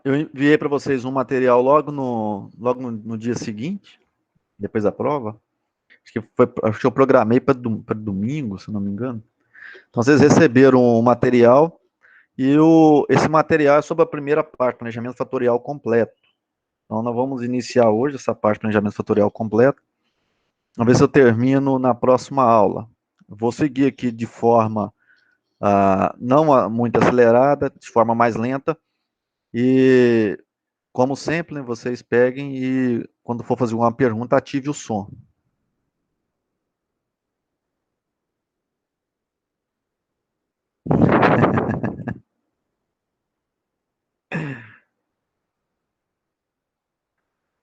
Eu enviei para vocês um material logo no dia seguinte, depois da prova. Acho que eu programei para domingo, se não me engano. Então, vocês receberam o material e esse material é sobre a primeira parte, planejamento fatorial completo. Então, nós vamos iniciar hoje essa parte de planejamento fatorial completo. Vamos ver se eu termino na próxima aula. Vou seguir aqui de forma não muito acelerada, de forma mais lenta. E, como sempre, né, vocês peguem e, quando for fazer uma pergunta, ative o som.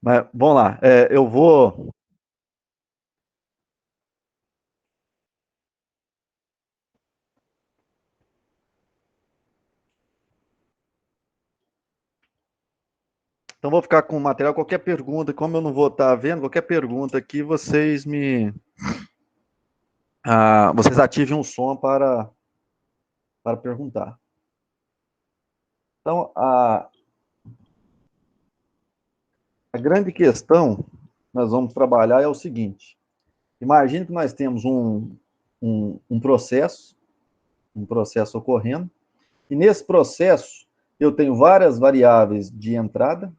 Mas, vamos lá. Eu vou. Então, vou ficar com o material. Qualquer pergunta, como eu não vou estar vendo, qualquer pergunta aqui, vocês ativem um som para perguntar. Então, a grande questão que nós vamos trabalhar é o seguinte: imagine que nós temos um processo ocorrendo, e nesse processo eu tenho várias variáveis de entrada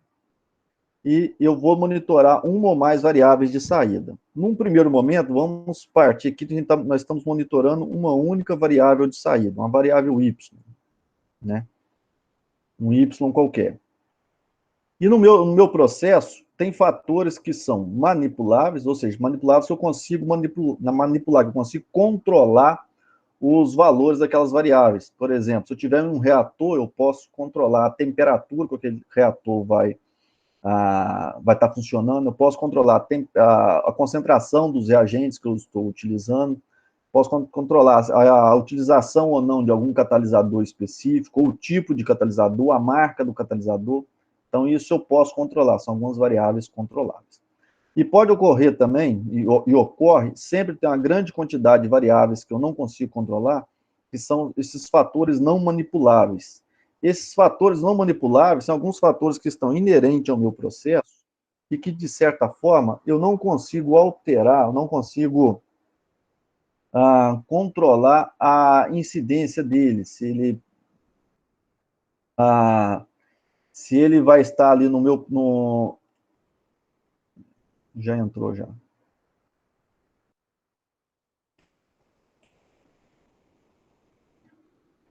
e eu vou monitorar uma ou mais variáveis de saída. Num primeiro momento, vamos partir aqui, nós estamos monitorando uma única variável de saída, uma variável y, né? Um y qualquer. E no meu processo, tem fatores que são manipuláveis, ou seja, manipuláveis que eu consigo manipular, que eu consigo controlar os valores daquelas variáveis. Por exemplo, se eu tiver um reator, eu posso controlar a temperatura que aquele reator vai estar funcionando, eu posso controlar a concentração dos reagentes que eu estou utilizando, posso controlar a utilização ou não de algum catalisador específico, ou o tipo de catalisador, a marca do catalisador. Então, isso eu posso controlar, são algumas variáveis controláveis. E pode ocorrer também, e ocorre, sempre tem uma grande quantidade de variáveis que eu não consigo controlar, que são esses fatores não manipuláveis. Esses fatores não manipuláveis são alguns fatores que estão inerentes ao meu processo e que, de certa forma, eu não consigo alterar, eu não consigo controlar a incidência dele, se ele vai estar ali no meu... Já entrou, já.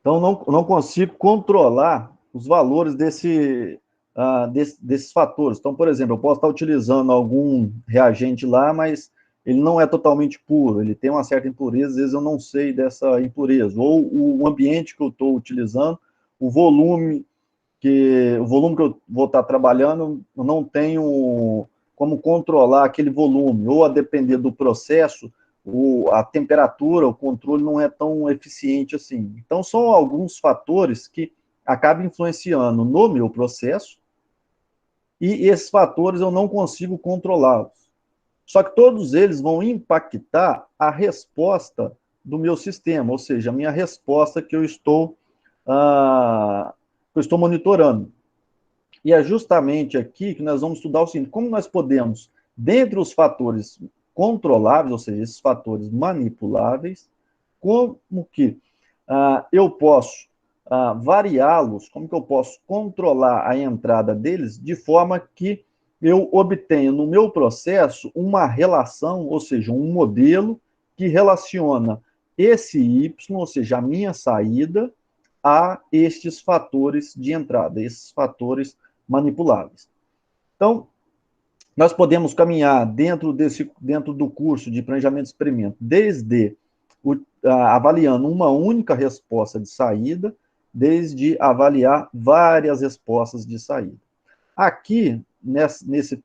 Então, não consigo controlar os valores desses fatores. Então, por exemplo, eu posso estar utilizando algum reagente lá, mas ele não é totalmente puro, ele tem uma certa impureza, às vezes eu não sei dessa impureza. Ou o ambiente que eu estou utilizando, o volume que eu vou estar trabalhando, eu não tenho como controlar aquele volume, ou a depender do processo, a temperatura, o controle não é tão eficiente assim. Então, são alguns fatores que acabam influenciando no meu processo, e esses fatores eu não consigo controlá-los. Só que todos eles vão impactar a resposta do meu sistema, ou seja, a minha resposta que eu estou monitorando. E é justamente aqui que nós vamos estudar o seguinte: como nós podemos, dentre os fatores controláveis, ou seja, esses fatores manipuláveis, como que eu posso variá-los, como que eu posso controlar a entrada deles de forma que eu obtenha no meu processo uma relação, ou seja, um modelo que relaciona esse Y, ou seja, a minha saída, a estes fatores de entrada, esses fatores manipuláveis. Então, nós podemos caminhar dentro do curso de planejamento de experimento, desde avaliando uma única resposta de saída, desde avaliar várias respostas de saída. Aqui, nesse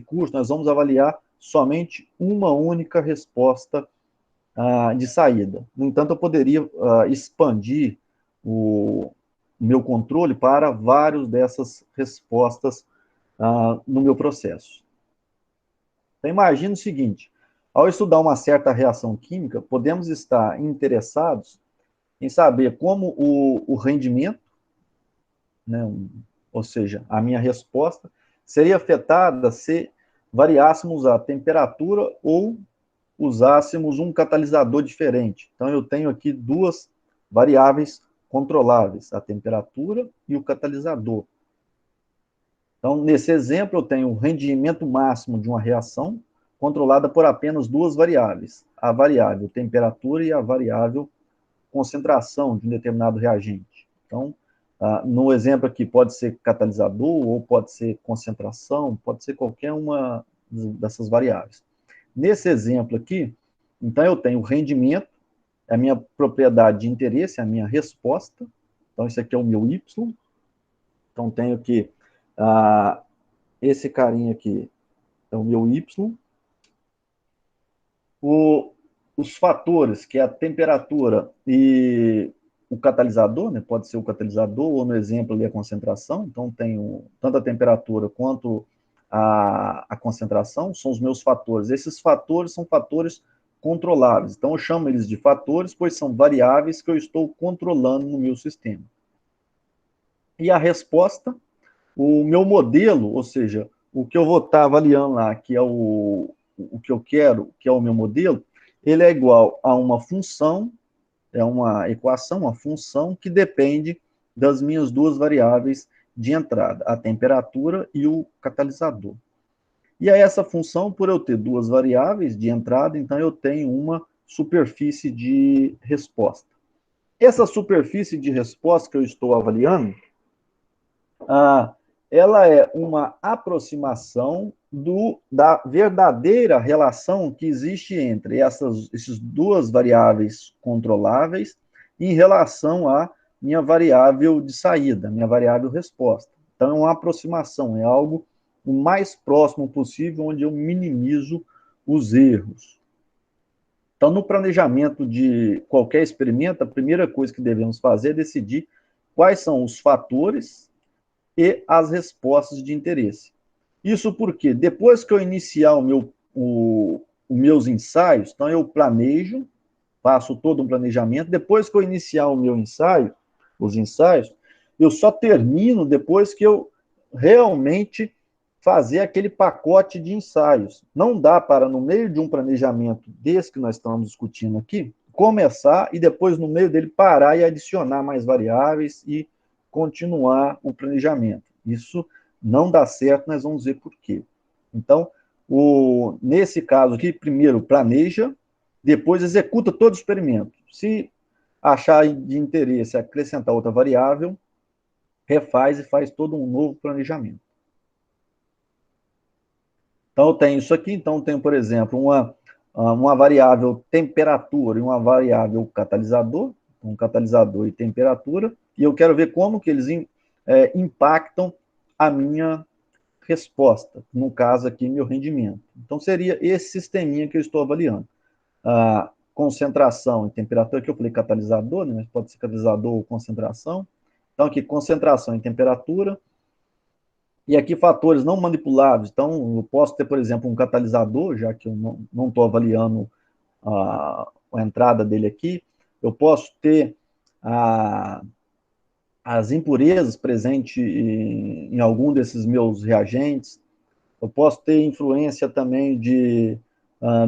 curso, nós vamos avaliar somente uma única resposta de saída. No entanto, eu poderia expandir o meu controle para várias dessas respostas no meu processo. Então, imagine o seguinte: ao estudar uma certa reação química, podemos estar interessados em saber como o rendimento né? Ou seja, a minha resposta seria afetada se variássemos a temperatura ou usássemos um catalisador diferente. Então, eu tenho aqui duas variáveis controláveis, a temperatura e o catalisador. Então, nesse exemplo, eu tenho o rendimento máximo de uma reação controlada por apenas duas variáveis, a variável temperatura e a variável concentração de um determinado reagente. Então, no exemplo aqui, pode ser catalisador ou pode ser concentração, pode ser qualquer uma dessas variáveis. Nesse exemplo aqui, então eu tenho o rendimento, a minha propriedade de interesse, a minha resposta. Então, isso aqui é o meu Y. Então, tenho que esse carinha aqui é o meu Y. Os fatores, que é a temperatura e o catalisador, né? Pode ser o catalisador, ou no exemplo ali a concentração. Então, tenho tanto a temperatura quanto a concentração, são os meus fatores. Esses fatores são fatores controláveis. Então, eu chamo eles de fatores, pois são variáveis que eu estou controlando no meu sistema. E a resposta, o meu modelo, ou seja, o que eu vou estar avaliando lá, que é o que eu quero, que é o meu modelo, ele é igual a uma função, é uma equação, uma função que depende das minhas duas variáveis de entrada, a temperatura e o catalisador. E aí essa função, por eu ter duas variáveis de entrada, então eu tenho uma superfície de resposta. Essa superfície de resposta que eu estou avaliando, ela é uma aproximação da verdadeira relação que existe entre essas duas variáveis controláveis em relação à minha variável de saída, minha variável resposta. Então, é uma aproximação, é algo o mais próximo possível, onde eu minimizo os erros. Então, no planejamento de qualquer experimento, a primeira coisa que devemos fazer é decidir quais são os fatores e as respostas de interesse. Isso porque, depois que eu iniciar os meus ensaios, então eu planejo, faço todo um planejamento, depois que eu iniciar o meu ensaio, os ensaios, eu só termino depois que eu realmente fazer aquele pacote de ensaios. Não dá para, no meio de um planejamento desse que nós estamos discutindo aqui, começar e depois, no meio dele, parar e adicionar mais variáveis e continuar o planejamento. Isso não dá certo, nós vamos ver por quê. Então, nesse caso aqui, primeiro planeja, depois executa todo o experimento. Se achar de interesse acrescentar outra variável, refaz e faz todo um novo planejamento. Então, eu tenho isso aqui. Então, eu tenho, por exemplo, uma variável temperatura e uma variável catalisador, um catalisador e temperatura, e eu quero ver como que eles impactam a minha resposta, no caso aqui, meu rendimento. Então, seria esse sisteminha que eu estou avaliando. A concentração e temperatura, que eu falei catalisador, né? Pode ser catalisador ou concentração. Então, aqui, concentração e temperatura. E aqui, fatores não manipuláveis. Então, eu posso ter, por exemplo, um catalisador, já que eu não estou avaliando a entrada dele aqui. Eu posso ter as impurezas presentes em algum desses meus reagentes. Eu posso ter influência também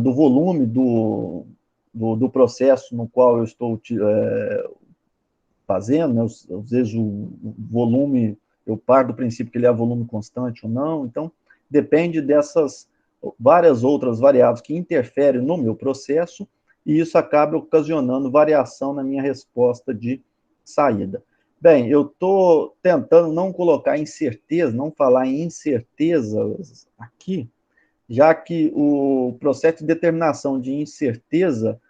do volume do processo no qual eu estou fazendo, né? Às vezes o volume, eu paro do princípio que ele é volume constante ou não, então depende dessas várias outras variáveis que interferem no meu processo, e isso acaba ocasionando variação na minha resposta de saída. Bem, eu estou tentando não colocar incerteza, não falar em incertezas aqui, já que o processo de determinação de incerteza,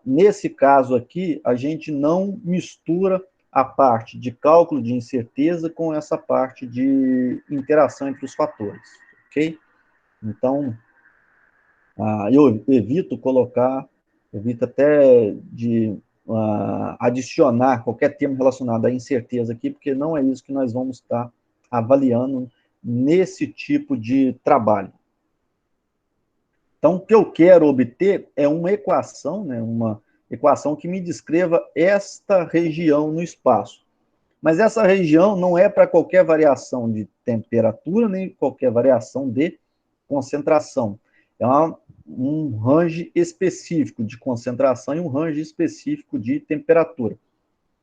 nesse caso aqui, a gente não mistura a parte de cálculo de incerteza com essa parte de interação entre os fatores, ok? Então, eu evito até de adicionar qualquer termo relacionado à incerteza aqui, porque não é isso que nós vamos estar avaliando nesse tipo de trabalho. Então, o que eu quero obter é uma equação, né, uma equação que me descreva esta região no espaço. Mas essa região não é para qualquer variação de temperatura, nem qualquer variação de concentração. É um range específico de concentração e um range específico de temperatura.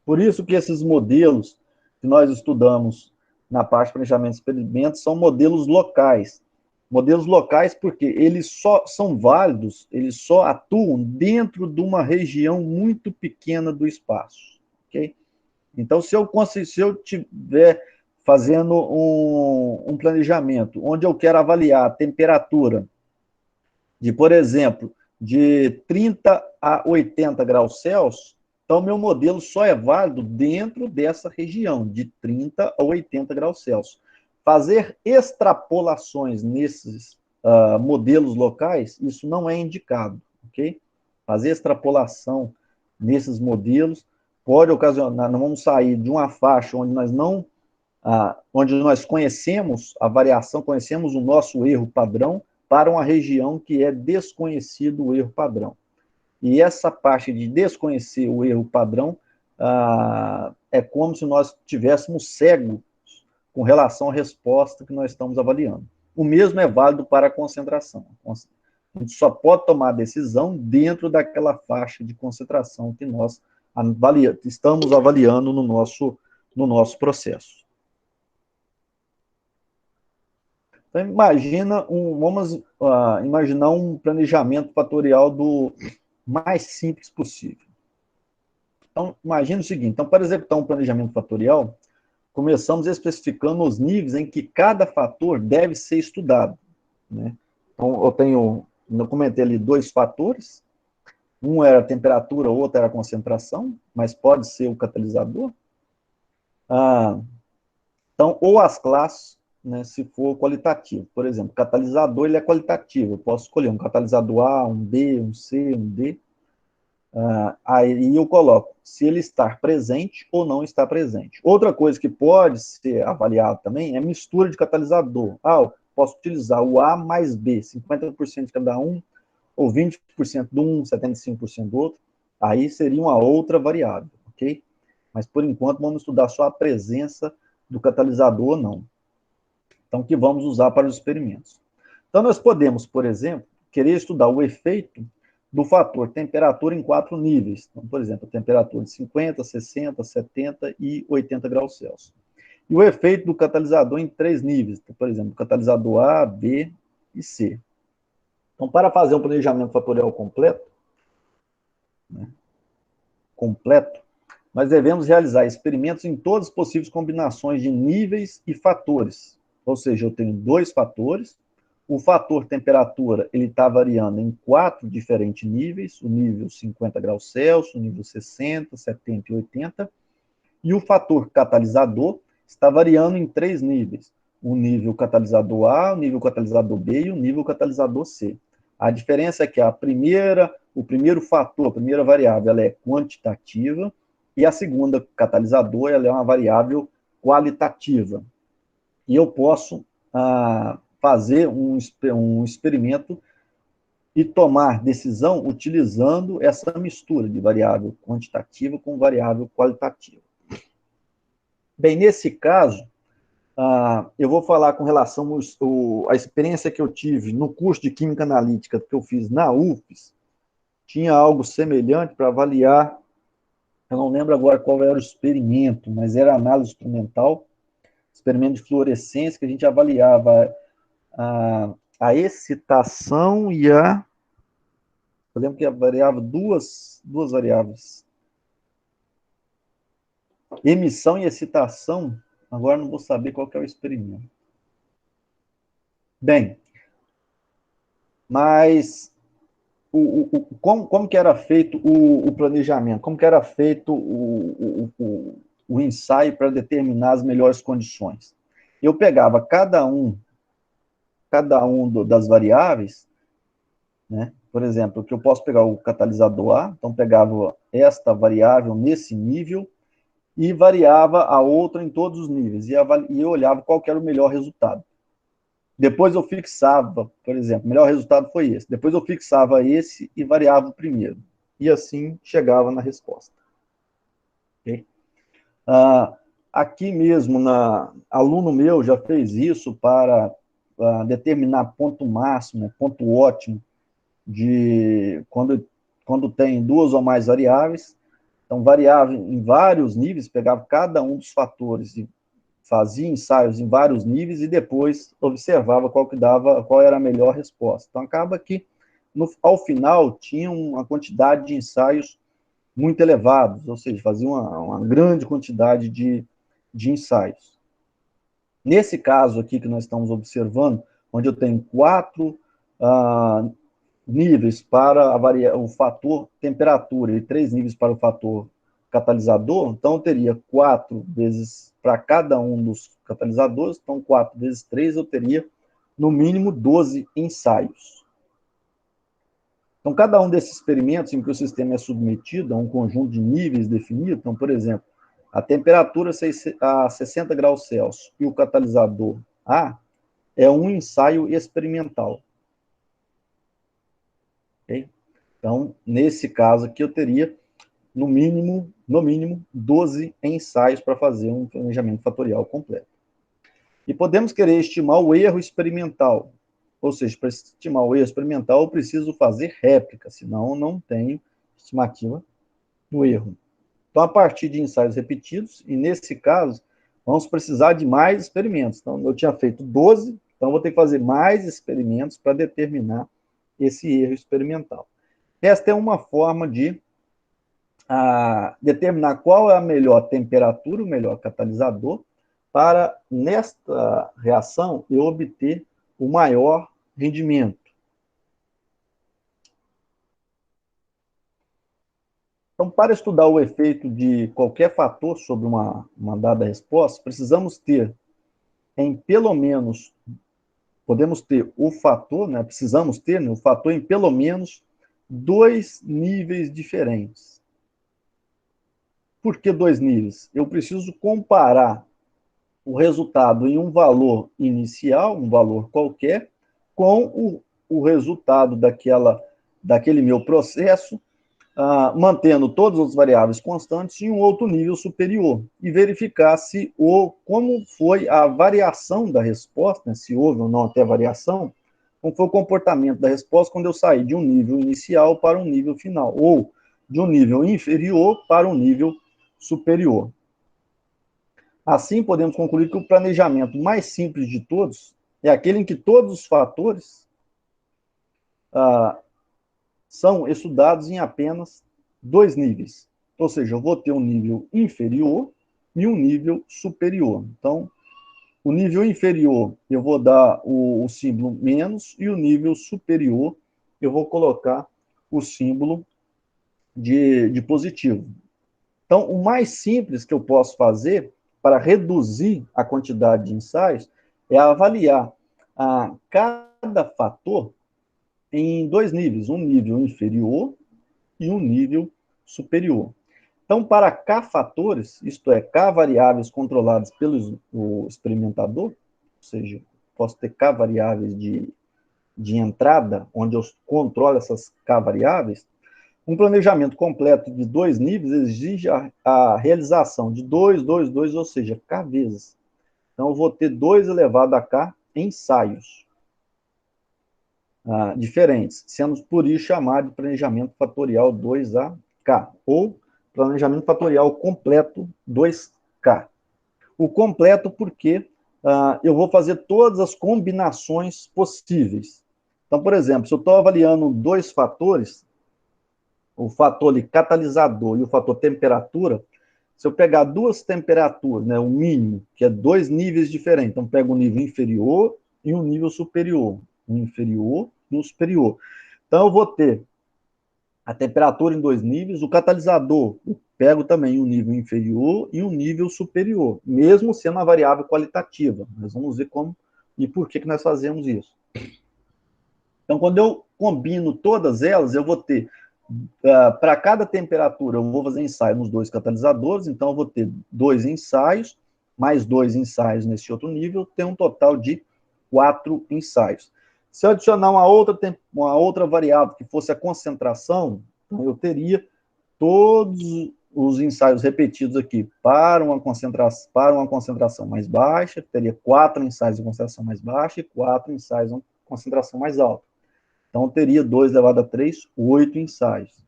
Por isso que esses modelos que nós estudamos na parte de planejamento de experimentos são modelos locais. Modelos locais porque eles só são válidos, eles só atuam dentro de uma região muito pequena do espaço. Ok? Então, se eu estiver fazendo um planejamento onde eu quero avaliar a temperatura de, por exemplo, de 30 a 80 graus Celsius, então meu modelo só é válido dentro dessa região, de 30 a 80 graus Celsius. Fazer extrapolações nesses modelos locais, isso não é indicado, ok? Fazer extrapolação nesses modelos pode ocasionar, não vamos sair de uma faixa onde nós não, onde nós conhecemos a variação, conhecemos o nosso erro padrão, para uma região que é desconhecido o erro padrão. E essa parte de desconhecer o erro padrão é como se nós tivéssemos cegos com relação à resposta que nós estamos avaliando. O mesmo é válido para a concentração. A gente só pode tomar a decisão dentro daquela faixa de concentração que nós estamos avaliando no nosso processo. Então, vamos imaginar um planejamento fatorial do mais simples possível. Então, imagine o seguinte, então, para executar um planejamento fatorial, começamos especificando os níveis em que cada fator deve ser estudado. Né? Então, eu comentei ali 2 fatores, um era a temperatura, o outro era a concentração, mas pode ser o catalisador. Então, ou as classes, né, se for qualitativo. Por exemplo, catalisador ele é qualitativo. Eu posso escolher um catalisador A, um B, um C, um D. Aí eu coloco se ele está presente ou não está presente. Outra coisa que pode ser avaliada também é a mistura de catalisador. Eu posso utilizar o A mais B, 50% de cada um, ou 20% de um, 75% do outro. Aí seria uma outra variável, ok? Mas, por enquanto, vamos estudar só a presença do catalisador ou não. Então, que vamos usar para os experimentos. Então, nós podemos, por exemplo, querer estudar o efeito do fator temperatura em 4 níveis. Então, por exemplo, a temperatura de 50, 60, 70 e 80 graus Celsius. E o efeito do catalisador em 3 níveis. Então, por exemplo, catalisador A, B e C. Então, para fazer um planejamento fatorial completo, nós devemos realizar experimentos em todas as possíveis combinações de níveis e fatores. Ou seja, eu tenho 2 fatores. O fator temperatura ele está variando em 4 diferentes níveis, o nível 50 graus Celsius, o nível 60, 70 e 80. E o fator catalisador está variando em 3 níveis, o nível catalisador A, o nível catalisador B e o nível catalisador C. A diferença é que o primeiro fator, a primeira variável, ela é quantitativa, e a segunda, catalisador, ela é uma variável qualitativa. E eu posso fazer um experimento e tomar decisão utilizando essa mistura de variável quantitativa com variável qualitativa. Bem, nesse caso, eu vou falar com relação à experiência que eu tive no curso de Química Analítica que eu fiz na UFES, tinha algo semelhante para avaliar, eu não lembro agora qual era o experimento, mas era análise instrumental, experimento de fluorescência, que a gente avaliava a excitação e a... Eu lembro que variava duas variáveis. Emissão e excitação, agora não vou saber qual que é o experimento. Bem, mas como que era feito o planejamento? Como que era feito o ensaio para determinar as melhores condições? Eu pegava cada um das variáveis, né? Por exemplo, que eu posso pegar o catalisador A, então pegava esta variável nesse nível e variava a outra em todos os níveis, e eu olhava qual que era o melhor resultado. Depois eu fixava, por exemplo, o melhor resultado foi esse. Depois eu fixava esse e variava o primeiro. E assim chegava na resposta. Okay? aqui mesmo, aluno meu já fez isso para determinar ponto máximo, ponto ótimo, de quando tem duas ou mais variáveis. Então, variava em vários níveis, pegava cada um dos fatores e fazia ensaios em vários níveis e depois observava qual era a melhor resposta. Então, acaba que, ao final, tinha uma quantidade de ensaios muito elevados, ou seja, fazia uma grande quantidade de ensaios. Nesse caso aqui que nós estamos observando, onde eu tenho 4 níveis para o fator temperatura e 3 níveis para o fator catalisador, então eu teria 4 vezes para cada um dos catalisadores, então 4 vezes 3 eu teria no mínimo 12 ensaios. Então, cada um desses experimentos em que o sistema é submetido a um conjunto de níveis definido, então, por exemplo, a temperatura a 60 graus Celsius e o catalisador A é um ensaio experimental. Okay? Então, nesse caso aqui, eu teria, no mínimo, 12 ensaios para fazer um planejamento fatorial completo. E podemos querer estimar o erro experimental. Ou seja, para estimar o erro experimental, eu preciso fazer réplica, senão eu não tenho estimativa do erro. Então, a partir de ensaios repetidos, e nesse caso, vamos precisar de mais experimentos. Então, eu tinha feito 12, então vou ter que fazer mais experimentos para determinar esse erro experimental. Esta é uma forma de determinar qual é a melhor temperatura, o melhor catalisador, para, nesta reação, eu obter o maior rendimento. Então, para estudar o efeito de qualquer fator sobre uma dada resposta, precisamos ter pelo menos, podemos ter o fator, né, precisamos ter o fator em pelo menos 2 níveis diferentes. Por que 2 níveis? Eu preciso comparar o resultado em um valor inicial, um valor qualquer, com o resultado daquele meu processo, mantendo todas as variáveis constantes em um outro nível superior, e verificar como foi a variação da resposta, né, se houve ou não até variação, como foi o comportamento da resposta quando eu saí de um nível inicial para um nível final, ou de um nível inferior para um nível superior. Assim, podemos concluir que o planejamento mais simples de todos é aquele em que todos os fatores são estudados em apenas 2 níveis. Ou seja, eu vou ter um nível inferior e um nível superior. Então, o nível inferior eu vou dar o símbolo menos, e o nível superior eu vou colocar o símbolo de positivo. Então, o mais simples que eu posso fazer para reduzir a quantidade de ensaios é avaliar cada fator em 2 níveis, um nível inferior e um nível superior. Então, para K fatores, isto é, K variáveis controladas pelo experimentador, ou seja, posso ter K variáveis de entrada, onde eu controlo essas K variáveis, um planejamento completo de 2 níveis exige a realização de 2, ou seja, K vezes. Então, eu vou ter 2 elevado a K ensaios diferentes, sendo por isso chamado de planejamento fatorial 2AK, ou planejamento fatorial completo 2K. O completo porque eu vou fazer todas as combinações possíveis. Então, por exemplo, se eu estou avaliando 2 fatores, o fator de catalisador e o fator temperatura, se eu pegar 2 temperaturas, né, o mínimo, que é 2 níveis diferentes, então pego um nível inferior e um nível superior, um inferior e um superior. Então eu vou ter a temperatura em 2 níveis, o catalisador, eu pego também um nível inferior e um nível superior, mesmo sendo uma variável qualitativa. Nós vamos ver como e por que nós fazemos isso. Então, quando eu combino todas elas, eu vou ter, para cada temperatura, eu vou fazer ensaio nos 2 catalisadores, então eu vou ter 2 ensaios, mais 2 ensaios nesse outro nível, tem um total de 4 ensaios. Se eu adicionar uma outra variável, que fosse a concentração, então eu teria todos os ensaios repetidos aqui para uma concentração mais baixa, teria 4 ensaios de concentração mais baixa e 4 ensaios de concentração mais alta. Então, teria 2 elevado a 3, 8 ensaios.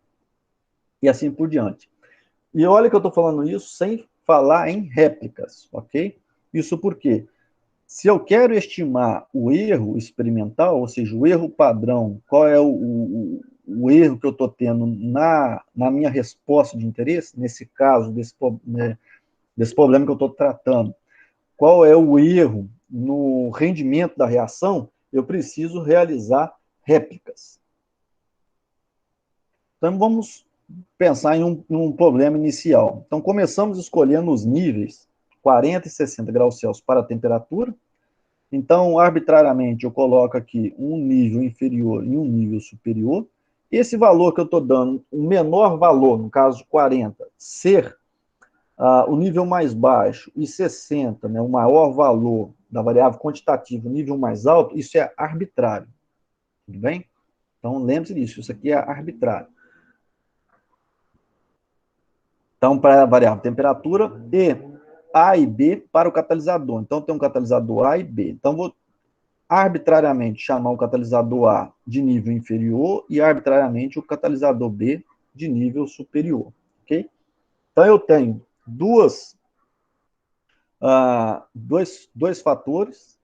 E assim por diante. E olha que eu estou falando isso sem falar em réplicas, ok? Isso porque, se eu quero estimar o erro experimental, ou seja, o erro padrão, qual é o erro que eu estou tendo na minha resposta de interesse, nesse caso, desse problema que eu estou tratando, qual é o erro no rendimento da reação, eu preciso realizar réplicas. Então, vamos pensar em um problema inicial. Então, começamos escolhendo os níveis 40 e 60 graus Celsius para a temperatura. Então, arbitrariamente, eu coloco aqui um nível inferior e um nível superior. Esse valor que eu estou dando, o menor valor, no caso 40, ser o nível mais baixo, e 60, né, o maior valor da variável quantitativa, o nível mais alto, isso é arbitrário. Tudo bem? Então, lembre-se disso, isso aqui é arbitrário. Então, para a variável temperatura, e A e B para o catalisador. Então, tem um catalisador A e B. Então, vou arbitrariamente chamar o catalisador A de nível inferior e arbitrariamente o catalisador B de nível superior. Ok? Então, eu tenho dois fatores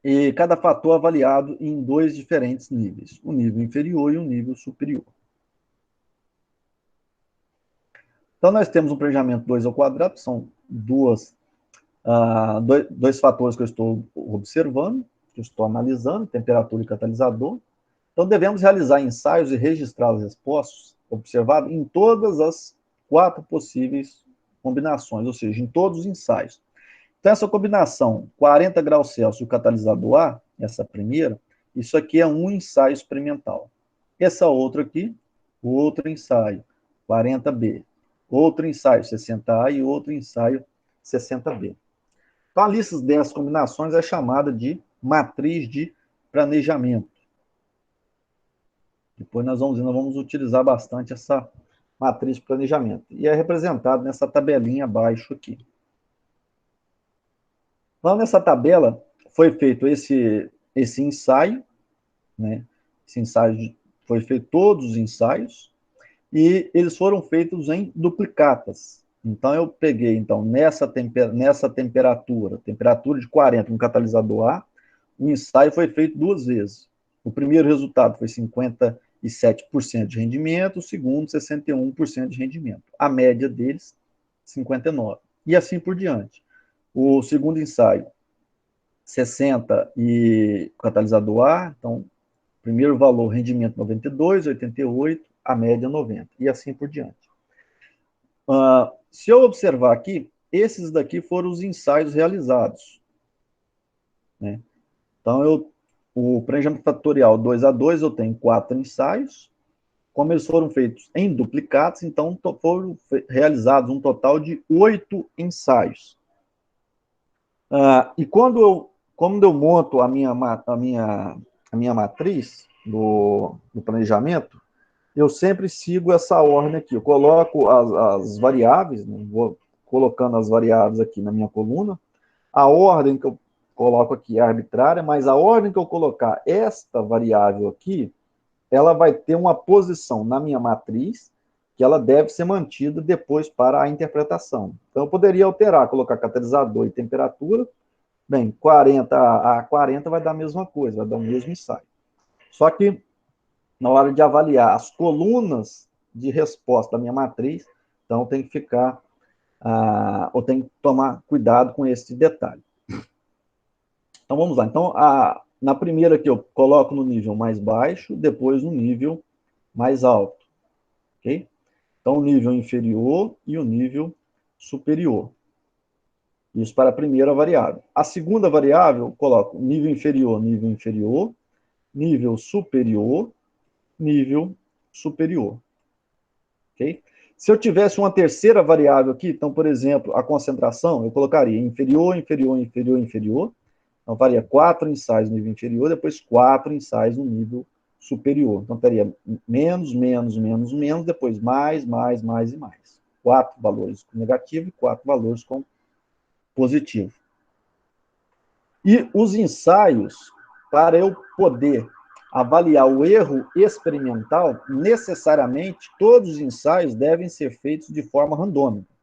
e cada fator avaliado em 2 diferentes níveis, o nível inferior e o nível superior. Então, nós temos um planejamento 2 ao quadrado, são dois fatores que eu estou observando, que eu estou analisando, temperatura e catalisador. Então, devemos realizar ensaios e registrar as respostas observadas em todas as 4 possíveis combinações, ou seja, em todos os ensaios. Então, essa combinação 40 graus Celsius e o catalisador A, essa primeira, isso aqui é um ensaio experimental. Essa outra aqui, o outro ensaio, 40B. Outro ensaio, 60A, e outro ensaio, 60B. Então, a lista dessas combinações é chamada de matriz de planejamento. Depois nós vamos utilizar bastante essa matriz de planejamento. E é representado nessa tabelinha abaixo aqui. Então, nessa tabela, foi feito esse ensaio, né? Esse ensaio foi feito todos os ensaios, e eles foram feitos em duplicatas. Então, eu peguei, nessa temperatura de 40, um catalisador A, o ensaio foi feito 2 vezes. O primeiro resultado foi 57% de rendimento, o segundo, 61% de rendimento. A média deles, 59%. E assim por diante. O segundo ensaio, 60 e catalisador A, então, primeiro valor, rendimento 92, 88, a média 90, e assim por diante. Se eu observar aqui, esses daqui foram os ensaios realizados, né? Então, o planejamento fatorial 2 a 2, eu tenho 4 ensaios. Como eles foram feitos em duplicados, então foram realizados um total de 8 ensaios. E quando eu monto a minha matriz do planejamento, eu sempre sigo essa ordem aqui. Eu coloco as variáveis, né? Vou colocando as variáveis aqui na minha coluna. A ordem que eu coloco aqui é arbitrária, mas a ordem que eu colocar esta variável aqui, ela vai ter uma posição na minha matriz que ela deve ser mantida depois para a interpretação. Então, eu poderia alterar, colocar catalisador e temperatura. Bem, 40 a 40 vai dar a mesma coisa, vai dar o mesmo ensaio. Só que, na hora de avaliar as colunas de resposta da minha matriz, então tem que ficar, ou tem que tomar cuidado com esse detalhe. Então, vamos lá. Então, na primeira aqui, eu coloco no nível mais baixo, depois no nível mais alto. Ok? Então, o nível inferior e o nível superior. Isso para a primeira variável. A segunda variável, eu coloco nível inferior, nível superior, nível superior. Ok? Se eu tivesse uma terceira variável aqui, então, por exemplo, a concentração, eu colocaria inferior, inferior, inferior, inferior. Então, faria 4 ensaios no nível inferior, depois 4 ensaios no nível superior. Então, teria menos, menos, menos, menos, depois mais, mais, mais e mais. 4 valores com negativo e 4 valores com positivo. E os ensaios, para eu poder avaliar o erro experimental, necessariamente todos os ensaios devem ser feitos de forma randômica.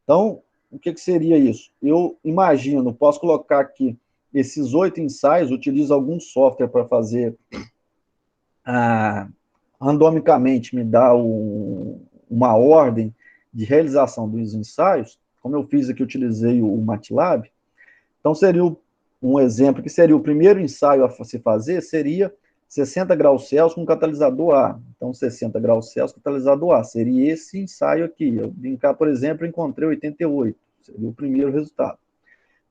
Então, o que seria isso? Eu imagino, posso colocar aqui esses 8 ensaios, utilizo algum software para fazer randomicamente, me dá uma ordem de realização dos ensaios, como eu fiz aqui, utilizei o MATLAB. Então, seria um exemplo, que seria o primeiro ensaio a se fazer, seria 60 graus Celsius com catalisador A. Então, 60 graus Celsius com catalisador A. Seria esse ensaio aqui. Eu brincar, por exemplo, encontrei 88. Seria o primeiro resultado.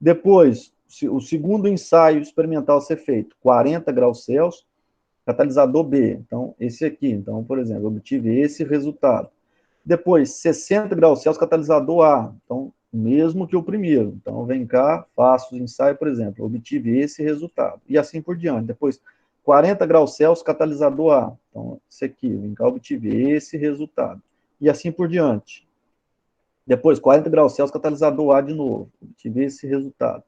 Depois, o segundo ensaio experimental a ser feito, 40 graus Celsius, catalisador B. Então, esse aqui. Então, por exemplo, eu obtive esse resultado. Depois, 60 graus Celsius, catalisador A. Então, mesmo que o primeiro. Então, vem cá, faço o ensaio, por exemplo, obtive esse resultado. E assim por diante. Depois, 40 graus Celsius, catalisador A. Então, esse aqui, vem cá, obtive esse resultado. E assim por diante. Depois, 40 graus Celsius, catalisador A de novo. Obtive esse resultado.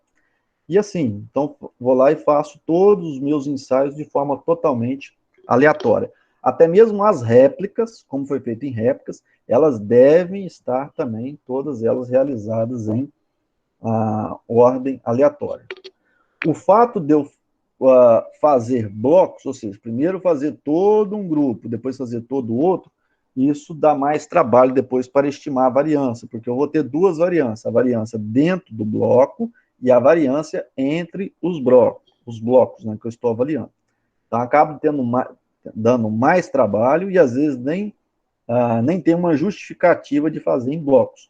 E assim, então, vou lá e faço todos os meus ensaios de forma totalmente aleatória. Até mesmo as réplicas, como foi feito em réplicas, elas devem estar também, todas elas realizadas em ordem aleatória. O fato de eu fazer blocos, ou seja, primeiro fazer todo um grupo, depois fazer todo outro, isso dá mais trabalho depois para estimar a variância, porque eu vou ter duas variâncias, a variância dentro do bloco e a variância entre os blocos, né, que eu estou avaliando. Então, acabo dando mais trabalho e, às vezes, nem tem uma justificativa de fazer em blocos.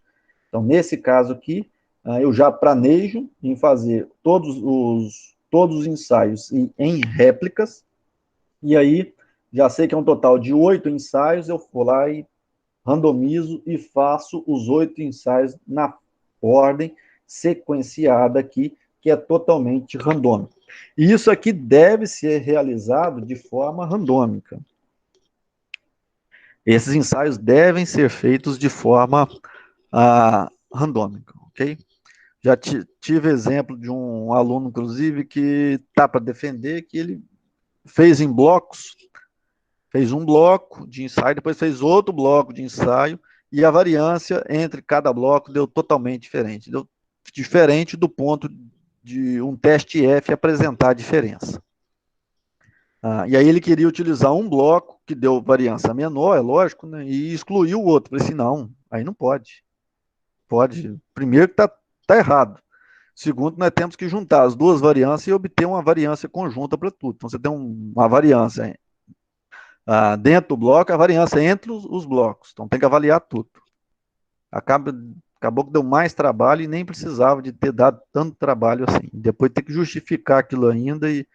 Então, nesse caso aqui, eu já planejo em fazer todos os ensaios em réplicas, e aí já sei que é um total de 8 ensaios, eu vou lá e randomizo e faço os 8 ensaios na ordem sequenciada aqui, que é totalmente randômica. E isso aqui deve ser realizado de forma randômica. Esses ensaios devem ser feitos de forma randômica, ok? Já tive exemplo de um aluno, inclusive, que está para defender, que ele fez em blocos, fez um bloco de ensaio, depois fez outro bloco de ensaio, e a variância entre cada bloco deu totalmente diferente. Deu diferente do ponto de um teste F apresentar a diferença. E aí ele queria utilizar um bloco que deu variância menor, é lógico, né, e excluiu o outro. Falei assim, não, aí não pode. Pode. Primeiro que está errado. Segundo, nós temos que juntar as duas variâncias e obter uma variância conjunta para tudo. Então, você tem uma variância dentro do bloco, a variância entre os blocos. Então, tem que avaliar tudo. Acabou que deu mais trabalho e nem precisava de ter dado tanto trabalho assim. Depois tem que justificar aquilo ainda e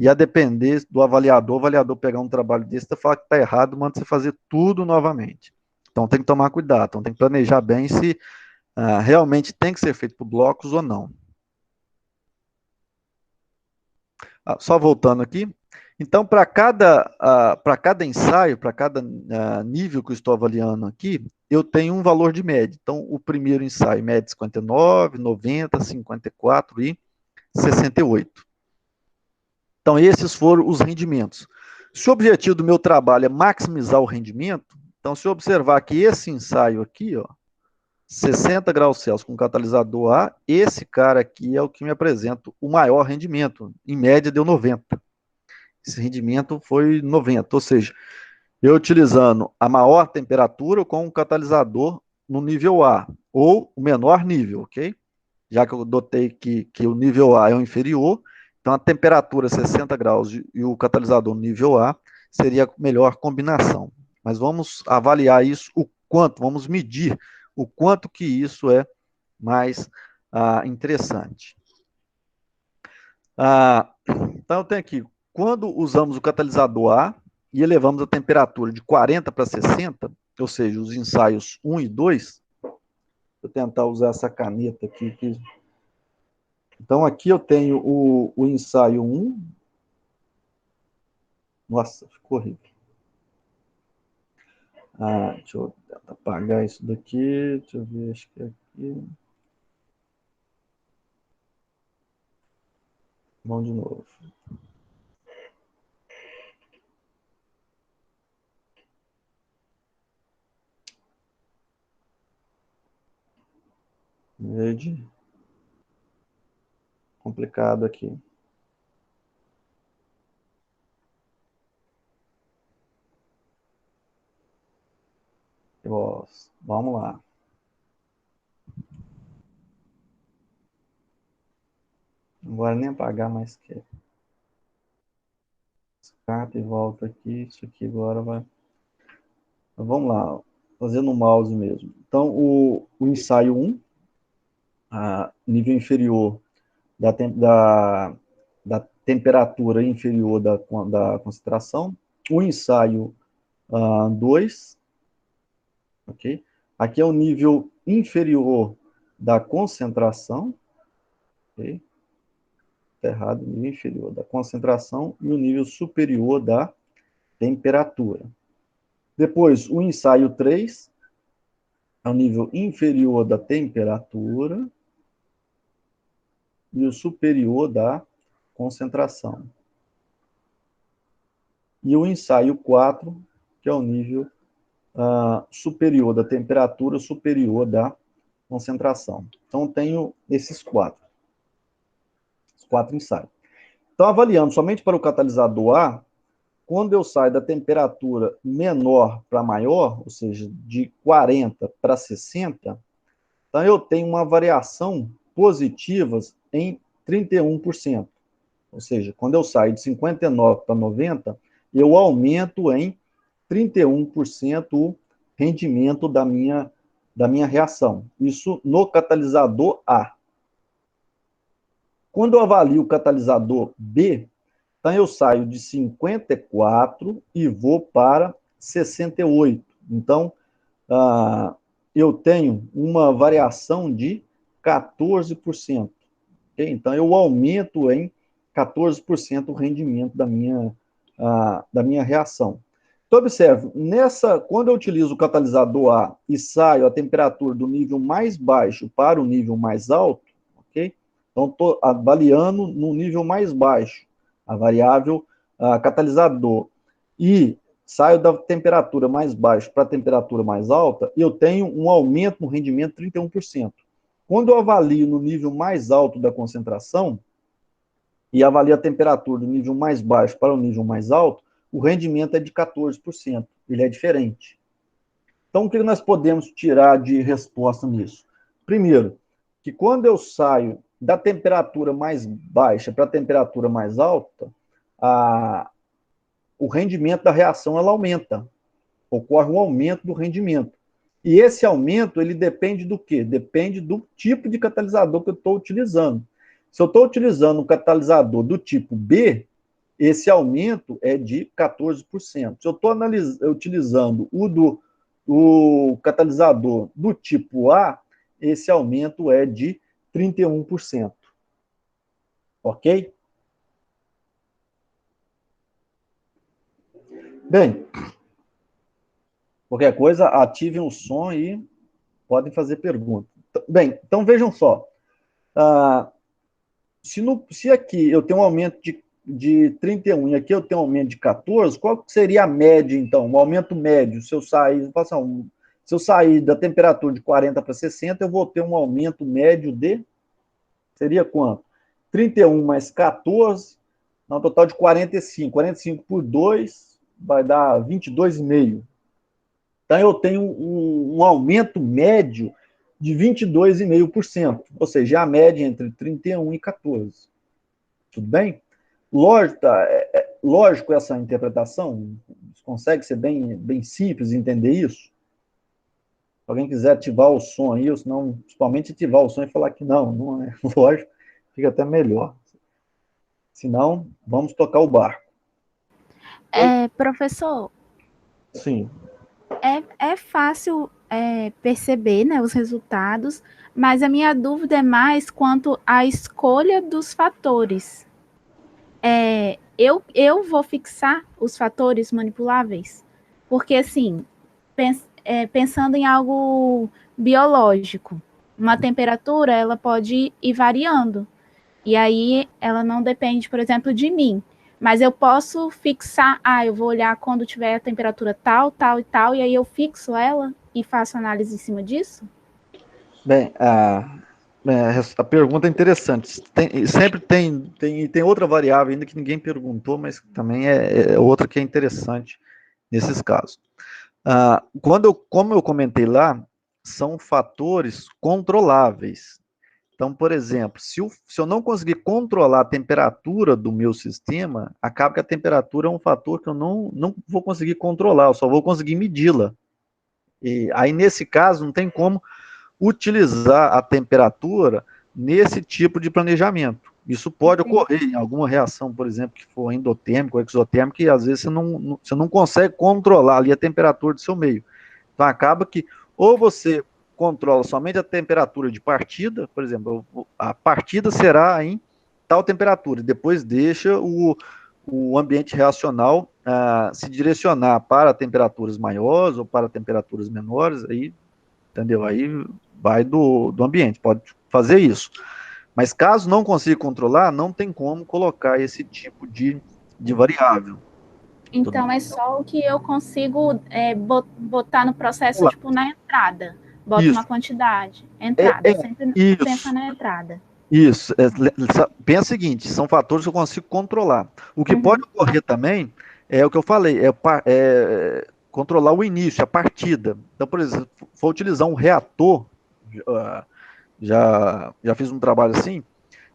a depender do avaliador, o avaliador pegar um trabalho desse e falar que está errado, manda você fazer tudo novamente. Então, tem que tomar cuidado. Então, tem que planejar bem se realmente tem que ser feito por blocos ou não. Só voltando aqui. Então, para cada ensaio, para cada nível que eu estou avaliando aqui, eu tenho um valor de média. Então, o primeiro ensaio mede 59, 90, 54 e 68. Então, esses foram os rendimentos. Se o objetivo do meu trabalho é maximizar o rendimento, então, se eu observar que esse ensaio aqui, 60 graus Celsius com catalisador A, esse cara aqui é o que me apresenta o maior rendimento. Em média, deu 90. Esse rendimento foi 90, ou seja, eu utilizando a maior temperatura com um catalisador no nível A, ou o menor nível, ok? Já que eu notei que o nível A é o inferior, então a temperatura 60 graus e o catalisador no nível A seria a melhor combinação. Mas vamos avaliar isso, o quanto, vamos medir o quanto que isso é mais interessante. Então, eu tenho aqui, quando usamos o catalisador A e elevamos a temperatura de 40 para 60, ou seja, os ensaios 1 e 2, vou tentar usar essa caneta aqui. Então, aqui eu tenho o ensaio 1, Nossa, ficou horrível. Deixa eu tentar apagar isso daqui. Deixa eu ver, acho que é aqui. Vamos de novo. Verde. Complicado aqui. Vamos lá. Agora nem apagar mais que. Descarta e volta aqui. Isso aqui agora vai. Vamos lá. Fazendo o mouse mesmo. Então, o ensaio 1, nível inferior da temperatura inferior da concentração. O ensaio 2, ok? Aqui é o nível inferior da concentração, ok? Está errado, nível inferior da concentração e o nível superior da temperatura. Depois, o ensaio 3 é o nível inferior da temperatura e o superior da concentração. E o ensaio 4, que é o nível superior da temperatura, superior da concentração. Então, tenho esses quatro ensaios. Então, avaliando somente para o catalisador A, quando eu saio da temperatura menor para maior, ou seja, de 40 para 60, então eu tenho uma variação positiva em 31%. Ou seja, quando eu saio de 59 para 90, eu aumento em 31% o rendimento da minha reação. Isso no catalisador A. Quando eu avalio o catalisador B, então eu saio de 54 e vou para 68. Então, eu tenho uma variação de 14%. Okay? Então, eu aumento em 14% o rendimento da minha reação. Então, observe, quando eu utilizo o catalisador A e saio a temperatura do nível mais baixo para o nível mais alto, ok? Então, estou avaliando no nível mais baixo a variável catalisador e saio da temperatura mais baixa para a temperatura mais alta, eu tenho um aumento no rendimento de 31%. Quando eu avalio no nível mais alto da concentração e avalio a temperatura do nível mais baixo para o nível mais alto, o rendimento é de 14%. Ele é diferente. Então, o que nós podemos tirar de resposta nisso? Primeiro, que quando eu saio da temperatura mais baixa para a temperatura mais alta, o rendimento da reação ela aumenta. Ocorre um aumento do rendimento. E esse aumento, ele depende do quê? Depende do tipo de catalisador que eu estou utilizando. Se eu estou utilizando um catalisador do tipo B, esse aumento é de 14%. Se eu estou utilizando o catalisador do tipo A, esse aumento é de 31%. Ok? Bem, qualquer coisa, ativem o som e podem fazer pergunta. Bem, então vejam só. Se aqui eu tenho um aumento de 31 e aqui eu tenho um aumento de 14, qual seria a média, então? Um aumento médio, se eu sair da temperatura de 40 para 60, eu vou ter um aumento médio seria quanto? 31 mais 14, dá um total de 45. 45 por 2 vai dar 22,5. Então, eu tenho um aumento médio de 22,5%, ou seja, a média entre 31 e 14. Tudo bem? Lógico essa interpretação? Consegue ser bem simples entender isso? Se alguém quiser ativar o som aí, ou senão, principalmente ativar o som e falar que não é lógico, fica até melhor. Senão, vamos tocar o barco. Professor, Sim. é fácil perceber, né, os resultados, mas a minha dúvida é mais quanto à escolha dos fatores. eu vou fixar os fatores manipuláveis, porque assim, pensando em algo biológico, uma temperatura ela pode ir variando, e aí ela não depende, por exemplo, de mim, mas eu posso fixar, eu vou olhar quando tiver a temperatura tal, tal e tal, e aí eu fixo ela e faço análise em cima disso? Bem, a pergunta é interessante. Sempre tem outra variável ainda que ninguém perguntou, mas também é outra que é interessante nesses casos. Como eu comentei lá, são fatores controláveis. Então, por exemplo, se eu não conseguir controlar a temperatura do meu sistema, acaba que a temperatura é um fator que eu não vou conseguir controlar, eu só vou conseguir medi-la. E aí, nesse caso, não tem como utilizar a temperatura nesse tipo de planejamento. Isso pode ocorrer em alguma reação, por exemplo, que for endotérmica ou exotérmica, e às vezes você não consegue controlar ali a temperatura do seu meio. Então acaba que ou você controla somente a temperatura de partida, por exemplo, a partida será em tal temperatura, depois deixa o ambiente reacional se direcionar para temperaturas maiores ou para temperaturas menores, aí, entendeu? Aí vai do ambiente, pode fazer isso. Mas caso não consiga controlar, não tem como colocar esse tipo de variável. Então é só o que eu consigo botar no processo, tipo, na entrada. Bota uma Isso, quantidade. é, Entrada, é sempre pensa isso. na entrada. Isso, pensa o seguinte, são fatores que eu consigo controlar. O que pode Uhum. ocorrer também é o que eu falei, controlar o início, a partida. Então, por exemplo, se for utilizar um reator, ah, já fiz um trabalho assim,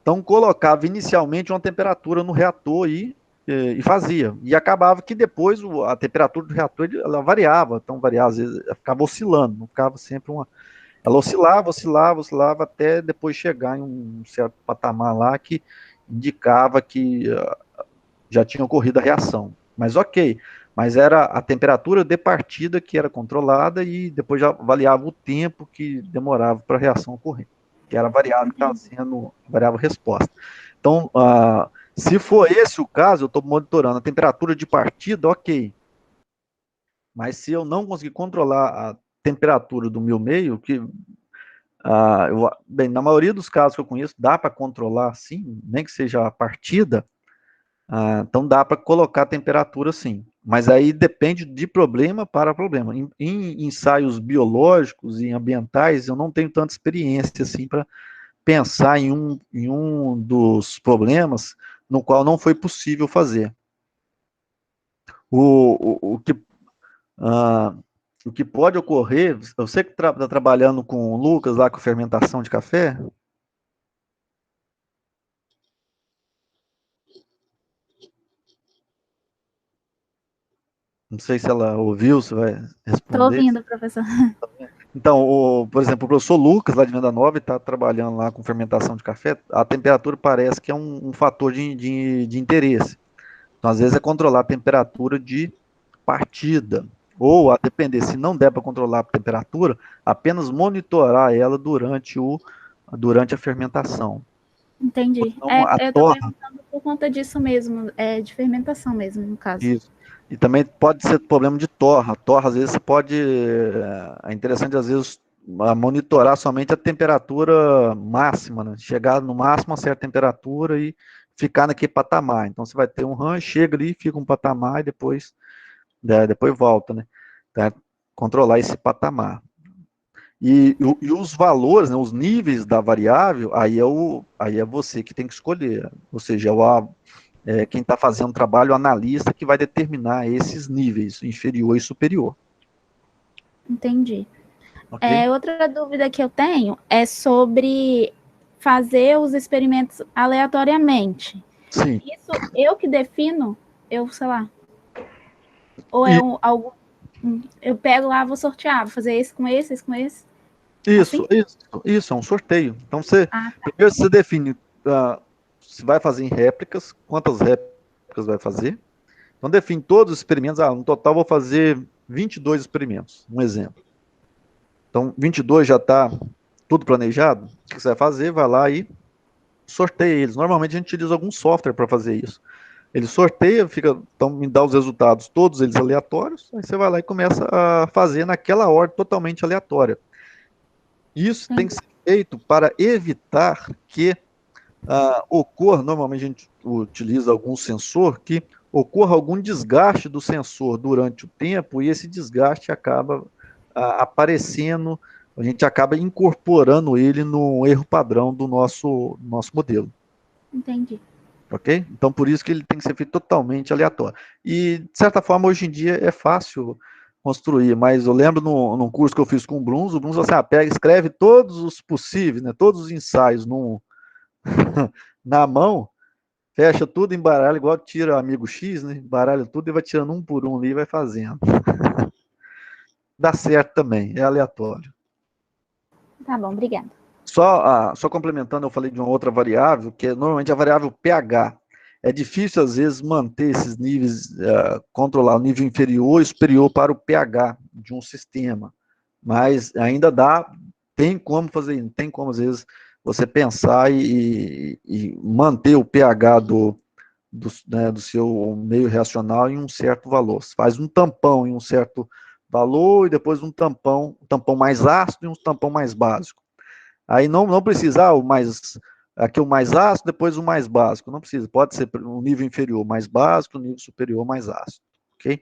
então colocava inicialmente uma temperatura no reator e fazia. E acabava que depois a temperatura do reator ela variava, então variava, às vezes ficava oscilando, não ficava sempre uma, ela oscilava, oscilava, oscilava até depois chegar em um certo patamar lá que indicava que já tinha ocorrido a reação. Mas ok, mas era a temperatura de partida que era controlada e depois já avaliava o tempo que demorava para a reação ocorrer, que era a variável que estava sendo a variável resposta. Então, se for esse o caso, eu estou monitorando a temperatura de partida, ok. Mas se eu não conseguir controlar a temperatura do meu meio, bem, na maioria dos casos que eu conheço, dá para controlar sim, nem que seja a partida, então dá para colocar a temperatura sim. Mas aí depende de problema para problema. Em ensaios biológicos e ambientais, eu não tenho tanta experiência assim para pensar em um dos problemas no qual não foi possível fazer. O que ah, o que pode ocorrer, você que está trabalhando com o Lucas lá com fermentação de café, não sei se ela ouviu, se vai Tô responder. ouvindo, professor. Então, por exemplo, o professor Lucas, lá de Venda Nova, está trabalhando lá com fermentação de café, a temperatura parece que é um fator de interesse. Então, às vezes, é controlar a temperatura de partida. Ou, a depender, se não der para controlar a temperatura, apenas monitorar ela durante a fermentação. Entendi. Então, a Eu tô torra, perguntando por conta disso mesmo, de fermentação mesmo, no caso. isso. E também pode ser problema de torra. Torra, às vezes, você pode. É interessante, às vezes, monitorar somente a temperatura máxima, né? Chegar no máximo a certa temperatura e ficar naquele patamar. Então, você vai ter um range, chega ali, fica um patamar e depois volta, né? Tá? Controlar esse patamar. E os valores, né, os níveis da variável, aí é você que tem que escolher. Ou seja, quem está fazendo o trabalho, o analista, que vai determinar esses níveis, inferior e superior. Entendi. Ok? Outra dúvida que eu tenho é sobre fazer os experimentos aleatoriamente. Sim. Isso eu que defino? Eu, sei lá. Ou E algo. Eu pego lá, vou sortear, vou fazer esse com esse, esse com esse. isso, Assim? isso, isso, é um sorteio. Então, Ah, tá. primeiro você define se vai fazer em réplicas, quantas réplicas vai fazer. Então, define todos os experimentos. No total, vou fazer 22 experimentos, um exemplo. Então, 22 já está tudo planejado. O que você vai fazer? Vai lá e sorteia eles. Normalmente a gente utiliza algum software para fazer isso. Ele sorteia, então me dá os resultados, todos eles aleatórios, aí você vai lá e começa a fazer naquela ordem totalmente aleatória. Isso tem que ser feito para evitar que ocorra, normalmente a gente utiliza algum sensor, que ocorra algum desgaste do sensor durante o tempo e esse desgaste acaba aparecendo, a gente acaba incorporando ele no erro padrão do nosso modelo. Entendi. Ok? Então, por isso que ele tem que ser feito totalmente aleatório. E, de certa forma, hoje em dia é fácil construir, mas eu lembro num curso que eu fiz com o Bruns assim, pega, escreve todos os possíveis, né, todos os ensaios na mão, fecha tudo, embaralha, igual tira amigo X, né, embaralha tudo e vai tirando um por um ali e vai fazendo. Dá certo também, é aleatório. Tá bom, obrigada. Só complementando, eu falei de uma outra variável, que é normalmente a variável pH. É difícil, às vezes, manter esses níveis, controlar o nível inferior e superior para o pH de um sistema. Mas ainda tem como fazer, tem como, às vezes, você pensar e manter o pH do seu meio reacional em um certo valor. Você faz um tampão em um certo valor e depois um tampão mais ácido e um tampão mais básico. Aí não precisa aqui o mais ácido, depois o mais básico. Não precisa, pode ser um nível inferior mais básico, um nível superior mais ácido, ok?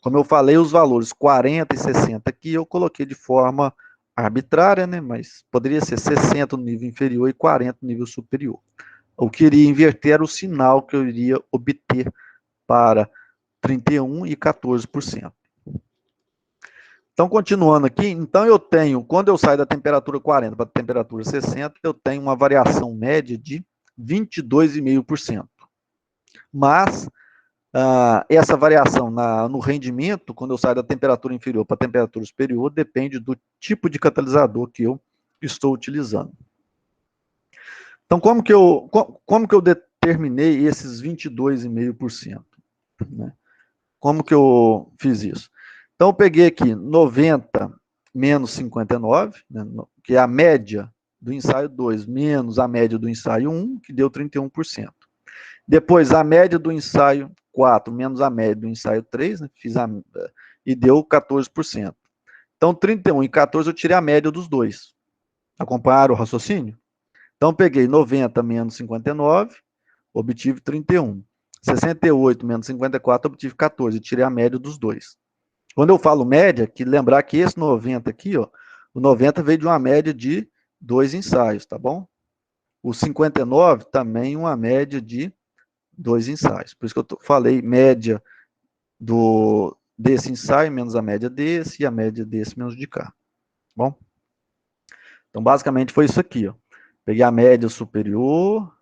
Como eu falei, os valores 40 e 60 aqui eu coloquei de forma arbitrária, né? Mas poderia ser 60 no nível inferior e 40 no nível superior. O que iria inverter era o sinal que eu iria obter para 31% e 14%. Então, continuando aqui, então eu tenho, quando eu saio da temperatura 40 para a temperatura 60, eu tenho uma variação média de 22,5%. Mas essa variação no rendimento, quando eu saio da temperatura inferior para a temperatura superior, depende do tipo de catalisador que eu estou utilizando. Então, como que eu determinei esses 22,5%? Né? Como que eu fiz isso? Então, eu peguei aqui 90 menos 59, né, que é a média do ensaio 2 menos a média do ensaio 1, que deu 31%. Depois, a média do ensaio 4 menos a média do ensaio 3, né, e deu 14%. Então, 31 e 14 eu tirei a média dos dois. Acompanharam o raciocínio? Então, peguei 90 menos 59, obtive 31. 68 menos 54, obtive 14. Tirei a média dos dois. Quando eu falo média, que lembrar que esse 90 aqui, ó, o 90 veio de uma média de 2 ensaios, tá bom? O 59 também uma média de 2 ensaios. Por isso que eu falei média desse ensaio menos a média desse e a média desse menos de cá. Tá bom? Então, basicamente foi isso aqui, ó. Peguei a média superior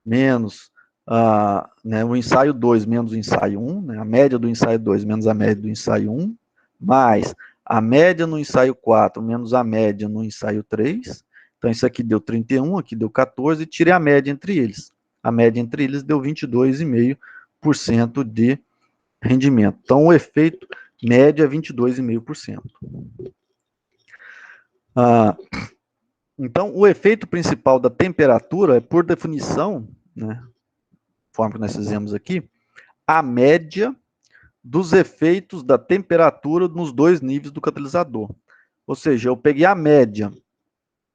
menos o ensaio 2 menos o ensaio 1, né? A média do ensaio 2 menos a média do ensaio 1, mais a média no ensaio 4 menos a média no ensaio 3. Então, isso aqui deu 31, aqui deu 14, e tirei a média entre eles. A média entre eles deu 22,5% de rendimento. Então, o efeito médio é 22,5%. Então, o efeito principal da temperatura é, por definição, né, forma que nós fizemos aqui, a média dos efeitos da temperatura nos dois níveis do catalisador. Ou seja, eu peguei a média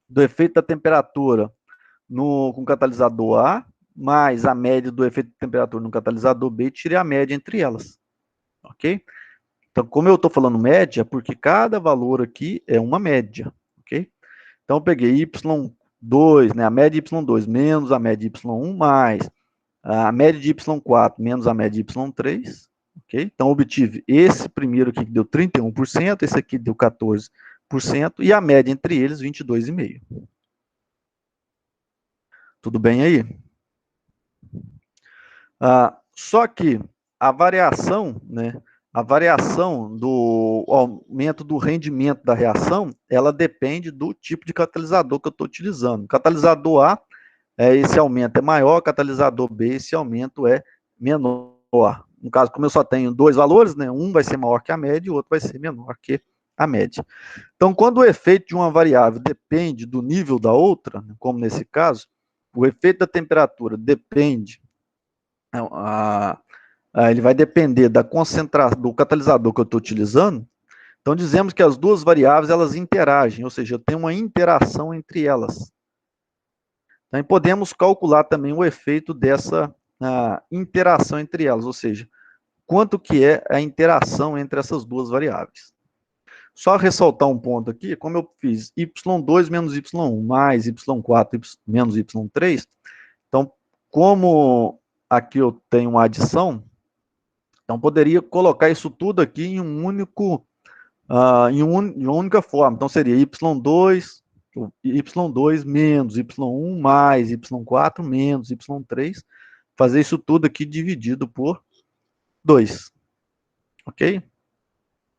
do efeito da temperatura com o catalisador A, mais a média do efeito de temperatura no catalisador B, e tirei a média entre elas. Ok? Então, como eu estou falando média, porque cada valor aqui é uma média. Ok? Então, eu peguei Y2, né, a média de Y2 menos a média de Y1, mais a média de Y4 menos a média de Y3. Ok? Então, obtive esse primeiro aqui que deu 31%, esse aqui deu 14%, e a média entre eles, 22,5%. Tudo bem aí? Só que a variação, né, a variação do aumento do rendimento da reação, ela depende do tipo de catalisador que eu estou utilizando. Catalisador A, esse aumento é maior, catalisador B, esse aumento é menor. No caso, como eu só tenho dois valores, né, um vai ser maior que a média e o outro vai ser menor que a média. Então, quando o efeito de uma variável depende do nível da outra, como nesse caso, o efeito da temperatura depende, ele vai depender da concentração do catalisador que eu estou utilizando. Então, dizemos que as duas variáveis, elas interagem, ou seja, eu tenho uma interação entre elas. Então, podemos calcular também o efeito dessa interação entre elas, ou seja, quanto que é a interação entre essas duas variáveis. Só ressaltar um ponto aqui, como eu fiz y2 menos y1 mais y4 menos y3, então, como aqui eu tenho uma adição, então poderia colocar isso tudo aqui em um único, em uma única forma. Então, seria y2 menos y1 mais y4 menos y3, fazer isso tudo aqui dividido por 2, ok?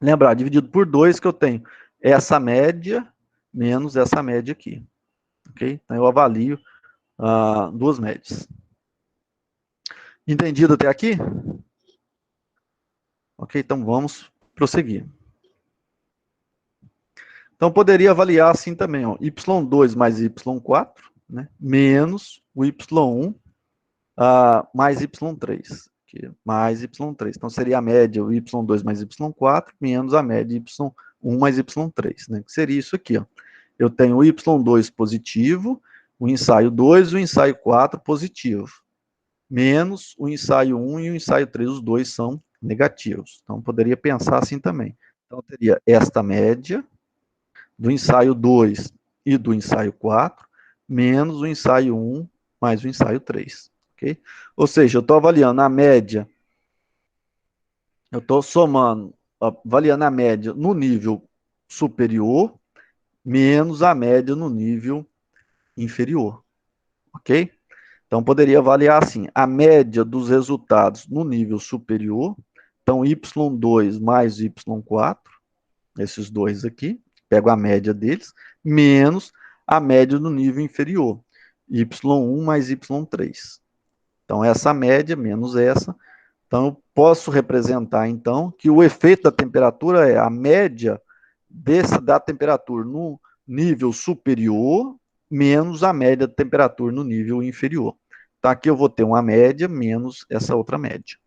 Lembrar, dividido por 2 que eu tenho essa média menos essa média aqui, ok? Então, eu avalio duas médias. Entendido até aqui? Ok, então vamos prosseguir. Então, poderia avaliar assim também, ó, y2 mais y4, né, menos o y1 mais y3, mais y3. Então, seria a média o y2 mais y4, menos a média y1 mais y3, né, que seria isso aqui. Ó. Eu tenho o y2 positivo, o ensaio 2 e o ensaio 4 positivo, menos o ensaio 1 e o ensaio 3, os dois são negativos. Então, poderia pensar assim também. Então, teria esta média do ensaio 2 e do ensaio 4, menos o ensaio 1 mais o ensaio 3. Okay? Ou seja, eu estou avaliando a média, eu estou somando, avaliando a média no nível superior, menos a média no nível inferior. Ok? Então, poderia avaliar assim, a média dos resultados no nível superior, então y2 mais y4, esses dois aqui, pego a média deles, menos a média no nível inferior, y1 mais y3. Então, essa média menos essa. Então, eu posso representar, então, que o efeito da temperatura é a média da temperatura no nível superior menos a média da temperatura no nível inferior. Então, aqui eu vou ter uma média menos essa outra média.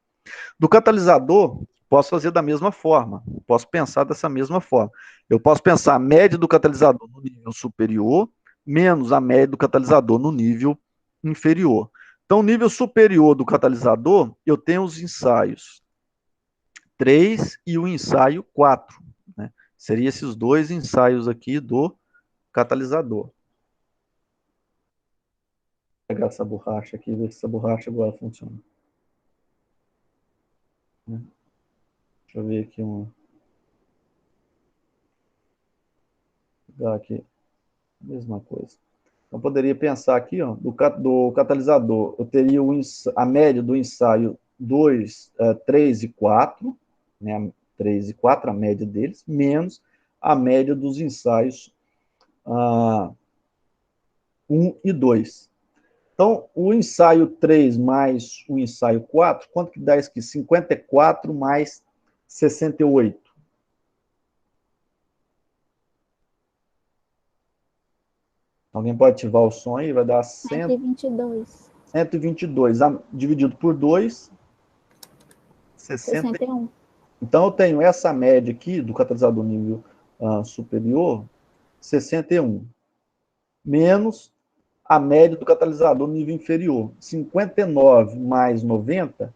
Do catalisador, posso fazer da mesma forma, posso pensar dessa mesma forma. Eu posso pensar a média do catalisador no nível superior menos a média do catalisador no nível inferior. Então, no nível superior do catalisador, eu tenho os ensaios 3 e o ensaio 4. Né? Seriam esses dois ensaios aqui do catalisador. Vou pegar essa borracha aqui e ver se essa borracha agora funciona. Deixa eu ver aqui uma. Vou dar aqui a mesma coisa. Então, poderia pensar aqui, ó, do catalisador, eu teria a média do ensaio 2, 3 e 4, né, 3 e 4, a média deles, menos a média dos ensaios 1 e 2. Então, o ensaio 3 mais o ensaio 4, quanto que dá isso aqui? 54 mais 68. Alguém pode ativar o som aí? Vai dar 122. 122 dividido por 2, 61. Então, eu tenho essa média aqui do catalisador nível superior, 61, menos a média do catalisador nível inferior. 59 mais 90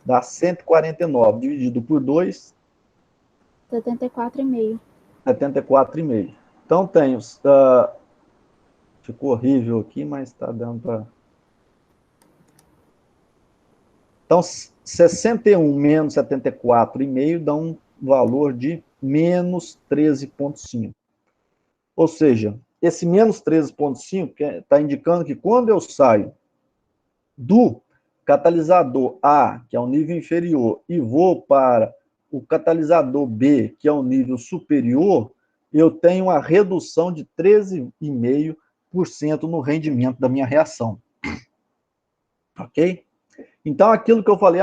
dá 149, dividido por 2, 74,5. 74,5. Então, tenho... ficou horrível aqui, mas está dando para... Então, 61 menos 74,5 dá um valor de menos 13,5. Ou seja, esse menos 13,5 está indicando que quando eu saio do catalisador A, que é o nível inferior, e vou para o catalisador B, que é o nível superior, eu tenho uma redução de 13,5% no rendimento da minha reação. Ok? Então, aquilo que eu falei,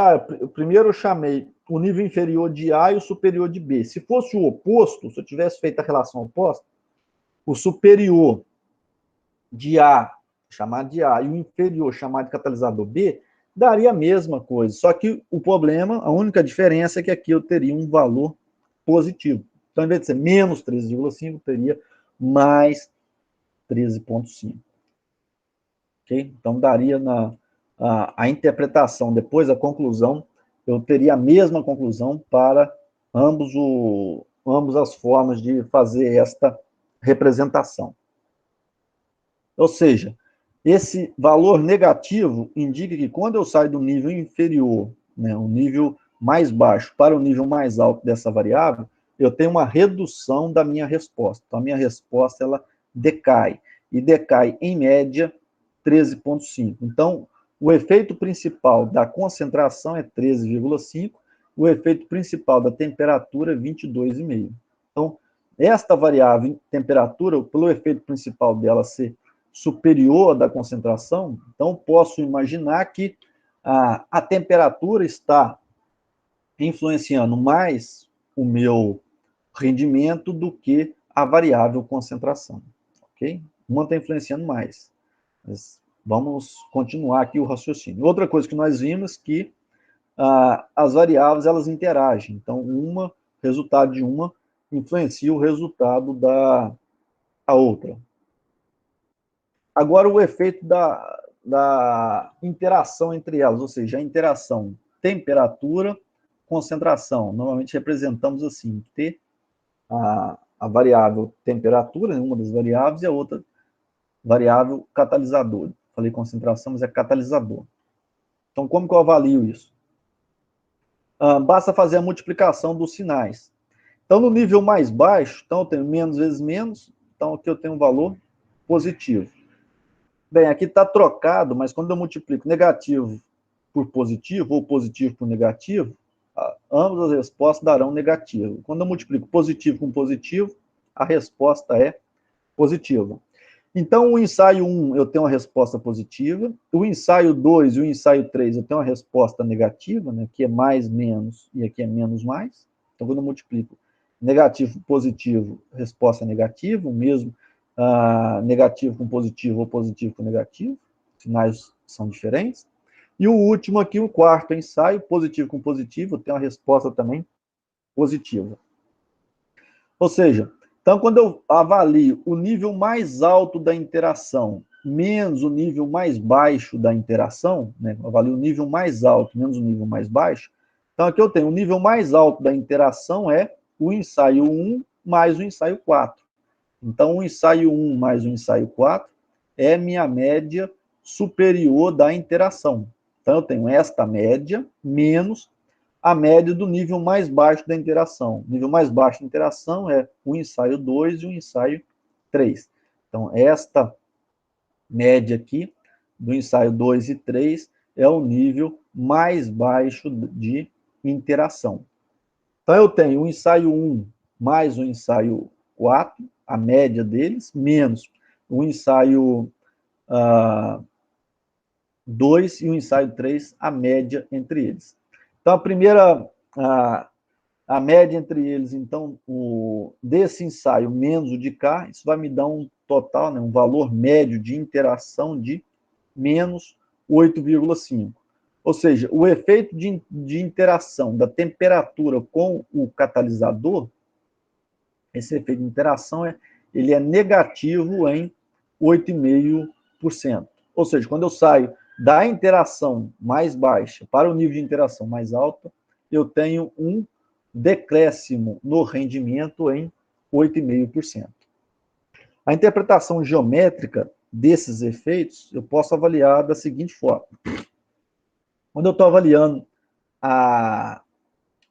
primeiro eu chamei o nível inferior de A e o superior de B. Se fosse o oposto, se eu tivesse feito a relação oposta, o superior de A chamado de A, e o inferior, chamado de catalisador B, daria a mesma coisa. Só que o problema, a única diferença é que aqui eu teria um valor positivo. Então, ao invés de ser menos 13,5, teria mais 13,5. Okay? Então, daria a interpretação, depois a conclusão, eu teria a mesma conclusão para ambas as formas de fazer esta representação. Ou seja, esse valor negativo indica que quando eu saio do nível inferior, né, o nível mais baixo, para o nível mais alto dessa variável, eu tenho uma redução da minha resposta. Então, a minha resposta, ela decai. E decai, em média, 13,5. Então, o efeito principal da concentração é 13,5, o efeito principal da temperatura é 22,5. Então, esta variável, temperatura, pelo efeito principal dela ser superior da concentração, então posso imaginar que a temperatura está influenciando mais o meu rendimento do que a variável concentração, ok? Uma está influenciando mais. Mas vamos continuar aqui o raciocínio. Outra coisa que nós vimos que as variáveis, elas interagem. Então, o resultado de uma influencia o resultado da outra. Agora, o efeito da interação entre elas, ou seja, a interação temperatura-concentração. Normalmente representamos assim, T, a variável temperatura, uma das variáveis, e a outra variável catalisador. Falei concentração, mas é catalisador. Então, como que eu avalio isso? Basta fazer a multiplicação dos sinais. Então, no nível mais baixo, então eu tenho menos vezes menos, então aqui eu tenho um valor positivo. Bem, aqui está trocado, mas quando eu multiplico negativo por positivo, ou positivo por negativo, ambas as respostas darão negativo. Quando eu multiplico positivo com positivo, a resposta é positiva. Então, o ensaio 1, eu tenho uma resposta positiva. O ensaio 2 e o ensaio 3, eu tenho uma resposta negativa, né? Aqui é mais, menos, e aqui é menos, mais. Então, quando eu multiplico negativo por positivo, resposta negativa, o mesmo negativo com positivo ou positivo com negativo, sinais são diferentes. E o último aqui, o quarto ensaio, positivo com positivo, tem uma resposta também positiva. Ou seja, então quando eu avalio o nível mais alto da interação menos o nível mais baixo da interação, né, eu avalio o nível mais alto menos o nível mais baixo, então aqui eu tenho o nível mais alto da interação é o ensaio 1 mais o ensaio 4. Então, o ensaio 1 mais o ensaio 4 é minha média superior da interação. Então, eu tenho esta média menos a média do nível mais baixo da interação. O nível mais baixo da interação é o ensaio 2 e o ensaio 3. Então, esta média aqui, do ensaio 2 e 3, é o nível mais baixo de interação. Então, eu tenho o ensaio 1 mais o ensaio 4, a média deles, menos o ensaio 2 e o ensaio 3, a média entre eles. Então, a primeira, a média entre eles, então, desse ensaio menos o de cá, isso vai me dar um total, né, um valor médio de interação de menos 8,5. Ou seja, o efeito de interação da temperatura com o catalisador, esse efeito de interação, ele é negativo em 8,5%. Ou seja, quando eu saio da interação mais baixa para o nível de interação mais alto, eu tenho um decréscimo no rendimento em 8,5%. A interpretação geométrica desses efeitos, eu posso avaliar da seguinte forma. Quando eu estou avaliando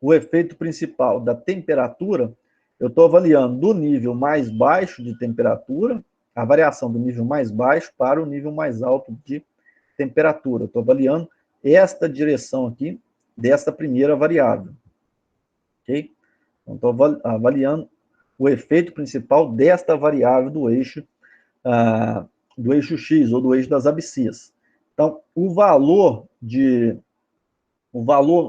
o efeito principal da temperatura, eu estou avaliando do nível mais baixo de temperatura, a variação do nível mais baixo para o nível mais alto de temperatura. Estou avaliando esta direção aqui, desta primeira variável. Ok? Então, estou avaliando o efeito principal desta variável do eixo X, ou do eixo das abscias. Então, o valor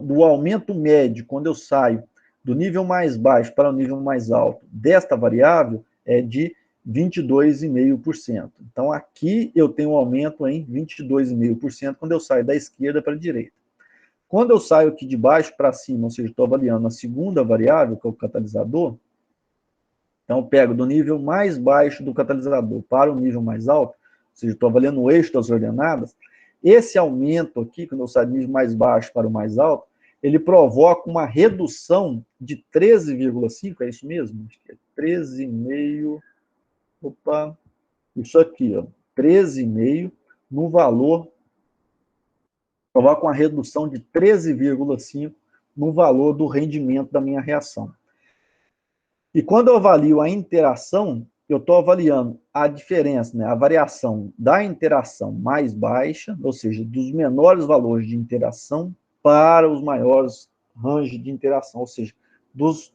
do aumento médio, quando eu saio do nível mais baixo para o nível mais alto desta variável, é de 22,5%. Então, aqui eu tenho um aumento em 22,5% quando eu saio da esquerda para a direita. Quando eu saio aqui de baixo para cima, ou seja, estou avaliando a segunda variável, que é o catalisador, então eu pego do nível mais baixo do catalisador para o nível mais alto, ou seja, estou avaliando o eixo das ordenadas, esse aumento aqui, quando eu saio do nível mais baixo para o mais alto, ele provoca uma redução de 13,5, é isso mesmo? Acho que é 13,5, opa, isso aqui, ó, 13,5 no valor, provoca uma redução de 13,5 no valor do rendimento da minha reação. E quando eu avalio a interação, eu estou avaliando a diferença, né, a variação da interação mais baixa, ou seja, dos menores valores de interação para os maiores rangos de interação, ou seja, dos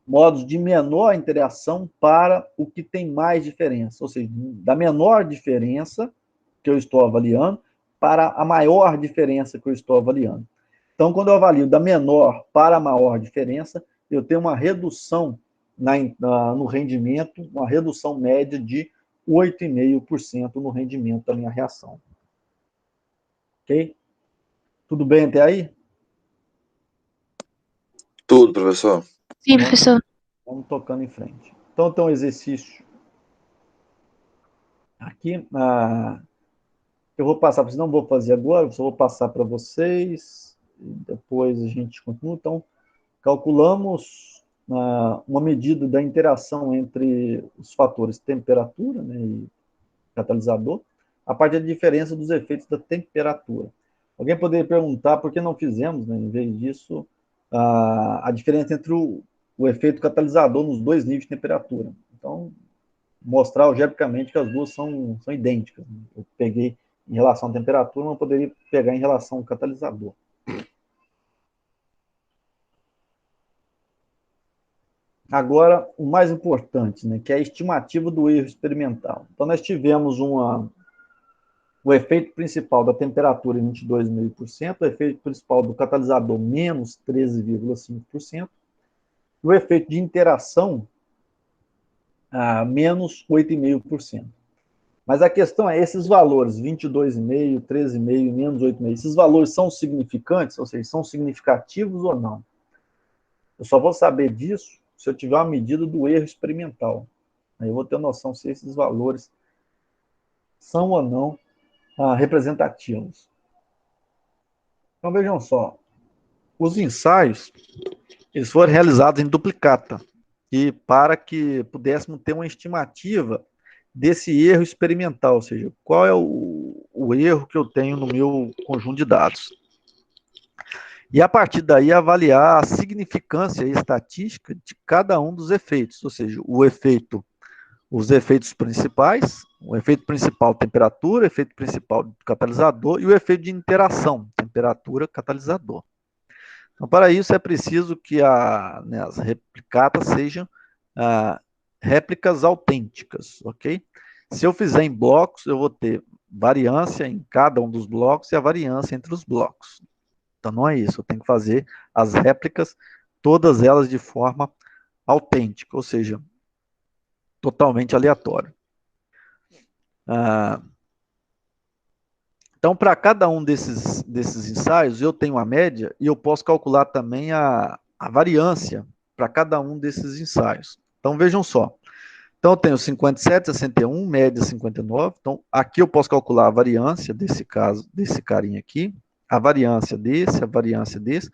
modos de menor interação para o que tem mais diferença, ou seja, da menor diferença que eu estou avaliando para a maior diferença que eu estou avaliando. Então, quando eu avalio da menor para a maior diferença, eu tenho uma redução no rendimento, uma redução média de 8,5% no rendimento da minha reação. Ok? Tudo bem até aí? Tudo, professor. Sim, professor. Vamos tocando em frente. Então, tem um exercício aqui. Eu vou passar, porque não vou fazer agora, só vou passar para vocês, e depois a gente continua. Então, calculamos uma medida da interação entre os fatores temperatura, né, e catalisador, a partir da diferença dos efeitos da temperatura. Alguém poderia perguntar por que não fizemos, né, em vez disso, a diferença entre o efeito catalisador nos dois níveis de temperatura. Então, mostrar algebricamente que as duas são idênticas. Né? Eu peguei em relação à temperatura, mas eu poderia pegar em relação ao catalisador. Agora, o mais importante, né, que é a estimativa do erro experimental. Então, nós tivemos o efeito principal da temperatura em 22,5%, o efeito principal do catalisador menos 13,5%, e o efeito de interação menos 8,5%. Mas a questão é, esses valores, 22,5%, 13,5%, menos 8,5%, esses valores são significantes, ou seja, são significativos ou não? Eu só vou saber disso se eu tiver uma medida do erro experimental. Aí eu vou ter noção se esses valores são ou não representativos. Então, vejam só. Os ensaios, eles foram realizados em duplicata. E para que pudéssemos ter uma estimativa desse erro experimental, ou seja, qual é o erro que eu tenho no meu conjunto de dados. E a partir daí avaliar a significância estatística de cada um dos efeitos, ou seja, os efeitos principais, o efeito principal temperatura, o efeito principal catalisador e o efeito de interação, temperatura, catalisador. Então, para isso é preciso que as replicatas sejam réplicas autênticas, ok? Se eu fizer em blocos, eu vou ter variância em cada um dos blocos e a variância entre os blocos. Então, não é isso. Eu tenho que fazer as réplicas, todas elas de forma autêntica, ou seja, totalmente aleatório. Então, para cada um desses ensaios, eu tenho a média e eu posso calcular também a variância para cada um desses ensaios. Então, vejam só. Então, eu tenho 57, 61, média 59. Então, aqui eu posso calcular a variância desse caso, desse carinha aqui, a variância desse.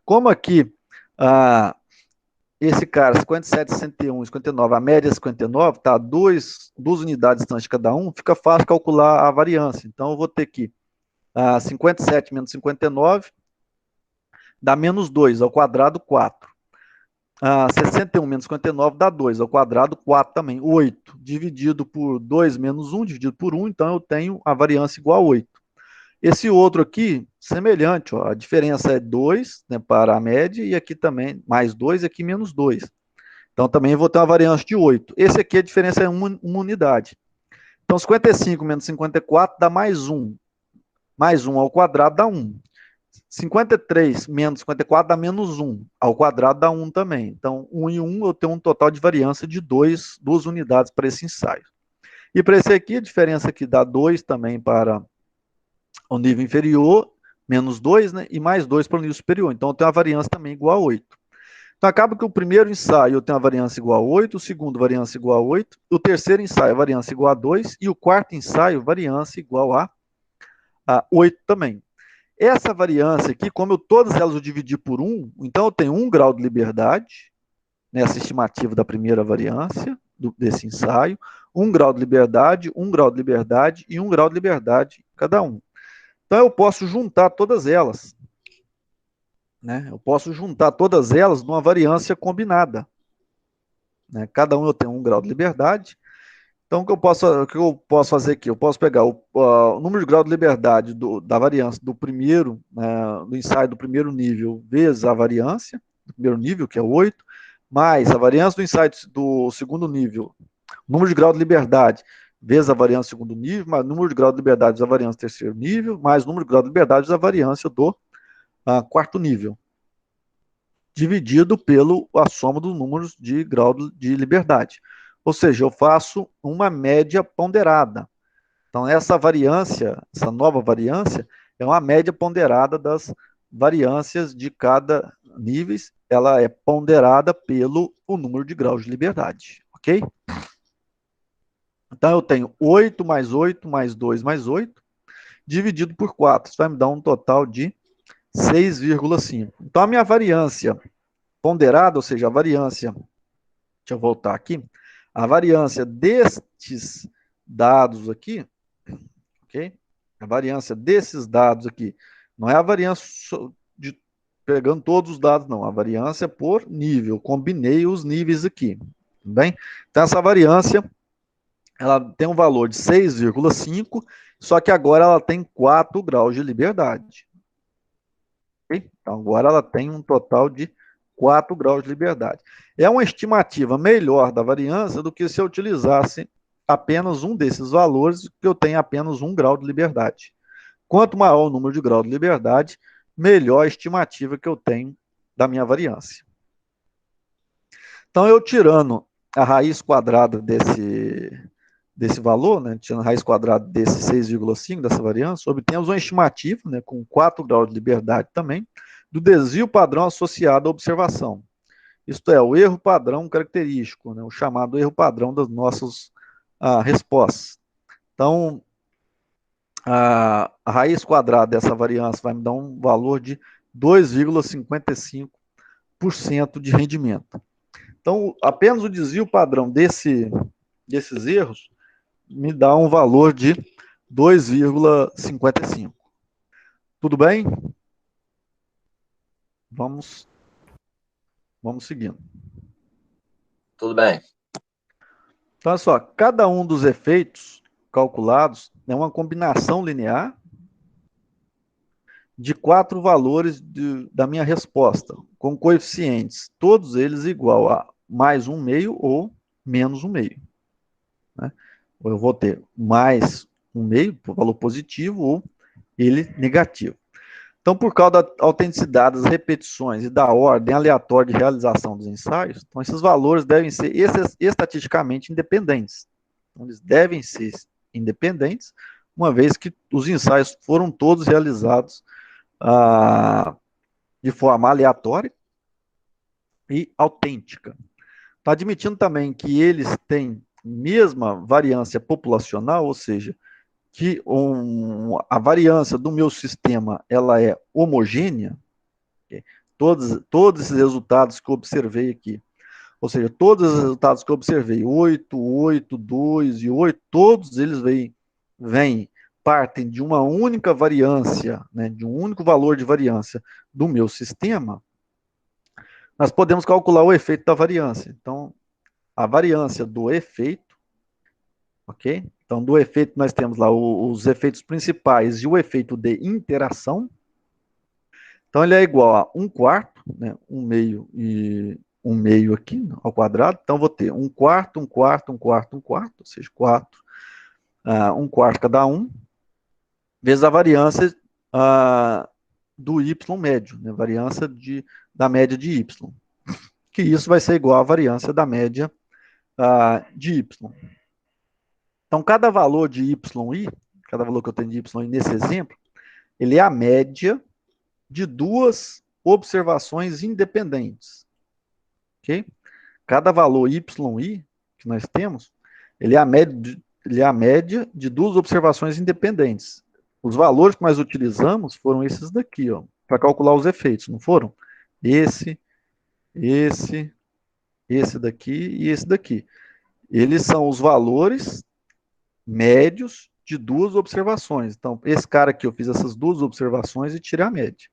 Como aqui, esse cara, 57, 61, 59, a média é 59, tá? Duas unidades distantes de cada um, fica fácil calcular a variância. Então, eu vou ter que 57 menos 59 dá menos 2 ao quadrado, 4. 61 menos 59 dá 2 ao quadrado, 4 também, 8. Dividido por 2 menos 1, dividido por 1, então eu tenho a variância igual a 8. Esse outro aqui, semelhante, ó, a diferença é 2, né, para a média, e aqui também mais 2, e aqui menos 2. Então também eu vou ter uma variância de 8. Esse aqui a diferença é uma unidade. Então 55 menos 54 dá mais 1. Mais 1 ao quadrado dá 1. 53 menos 54 dá menos 1. Ao quadrado dá 1 também. Então, 1 e 1 eu tenho um total de variância de 2 unidades para esse ensaio. E para esse aqui, a diferença aqui dá 2 também para o nível inferior, menos 2, né? E mais 2 para o nível superior. Então, eu tenho uma variância também igual a 8. Então, acaba que o primeiro ensaio eu tenho a variância igual a 8, o segundo variância igual a 8, o terceiro ensaio a variância igual a 2 e o quarto ensaio variância igual a 8 também. Essa variância aqui, como eu todas elas eu dividi por 1, então eu tenho 1 grau de liberdade, nessa estimativa da primeira variância desse ensaio, 1 grau de liberdade, 1 grau de liberdade e 1 grau de liberdade cada um. Então eu posso juntar todas elas, né? Eu posso juntar todas elas numa variância combinada, né? Cada um eu tenho 1 grau de liberdade. Então, o que eu posso fazer aqui? Eu posso pegar o número de grau de liberdade da variância do primeiro, do ensaio do primeiro nível, vezes a variância do primeiro nível, que é 8, mais a variância do ensaio do segundo nível, número de grau de liberdade, vezes a variância do segundo nível, mais o número de grau de liberdade da variância do terceiro nível, mais o número de grau de liberdade da variância do quarto nível, dividido pela soma dos números de grau de liberdade. Ou seja, eu faço uma média ponderada. Então, essa variância, essa nova variância, é uma média ponderada das variâncias de cada nível. Ela é ponderada pelo o número de graus de liberdade, ok? Então, eu tenho 8 mais 8 mais 2 mais 8, dividido por 4. Isso vai me dar um total de 6,5. Então, a minha variância ponderada, ou seja, a variância, deixa eu voltar aqui, a variância destes dados aqui, ok? A variância desses dados aqui, não é a variância de pegando todos os dados, não, a variância por nível, combinei os níveis aqui, tudo bem? Então essa variância, ela tem um valor de 6,5, só que agora ela tem 4 graus de liberdade. Okay? Então agora ela tem um total de 4 graus de liberdade. É uma estimativa melhor da variância do que se eu utilizasse apenas um desses valores, que eu tenho apenas 1 grau de liberdade. Quanto maior o número de graus de liberdade, melhor a estimativa que eu tenho da minha variância. Então, eu tirando a raiz quadrada desse valor, né, tirando a raiz quadrada desse 6,5, dessa variância, obtemos uma estimativa, né, com 4 graus de liberdade também, do desvio padrão associado à observação. Isto é, o erro padrão característico, né, o chamado erro padrão das nossas respostas. Então, a raiz quadrada dessa variância vai me dar um valor de 2,55% de rendimento. Então, apenas o desvio padrão desses erros me dá um valor de 2,55. Tudo bem? Vamos seguindo. Tudo bem. Então, olha só, cada um dos efeitos calculados é uma combinação linear de 4 valores da minha resposta, com coeficientes, todos eles igual a mais 1/2 ou menos 1/2. Né? Eu vou ter mais 1/2, valor positivo, ou ele negativo. Então, por causa da autenticidade das repetições e da ordem aleatória de realização dos ensaios, então esses valores devem ser estatisticamente independentes. Então, eles devem ser independentes, uma vez que os ensaios foram todos realizados de forma aleatória e autêntica. Está admitindo também que eles têm mesma variância populacional, ou seja, que a variância do meu sistema ela é homogênea. Okay? Todos esses resultados que eu observei aqui, ou seja, todos os resultados que eu observei, 8, 8, 2 e 8, todos eles partem de uma única variância, né, de um único valor de variância do meu sistema, nós podemos calcular o efeito da variância. Então, a variância do efeito, ok? Então, do efeito nós temos lá os efeitos principais e o efeito de interação. Então, ele é igual a 1/4, né, 1/2 e 1/2 aqui ao quadrado. Então, vou ter 1/4, 1/4, 1/4, 1/4, ou seja, 4, 1/4 cada um, vezes a variância do y médio, né? Variância da média de y. Que isso vai ser igual à variância da média de y. Então, cada valor de y, cada valor que eu tenho de y nesse exemplo, ele é a média de duas observações independentes. Ok? Cada valor y que nós temos, ele é a média de duas observações independentes. Os valores que nós utilizamos foram esses daqui, ó, para calcular os efeitos, não foram? Esse daqui e esse daqui. Eles são os valores médios de duas observações. Então, esse cara aqui, eu fiz essas duas observações e tirei a média.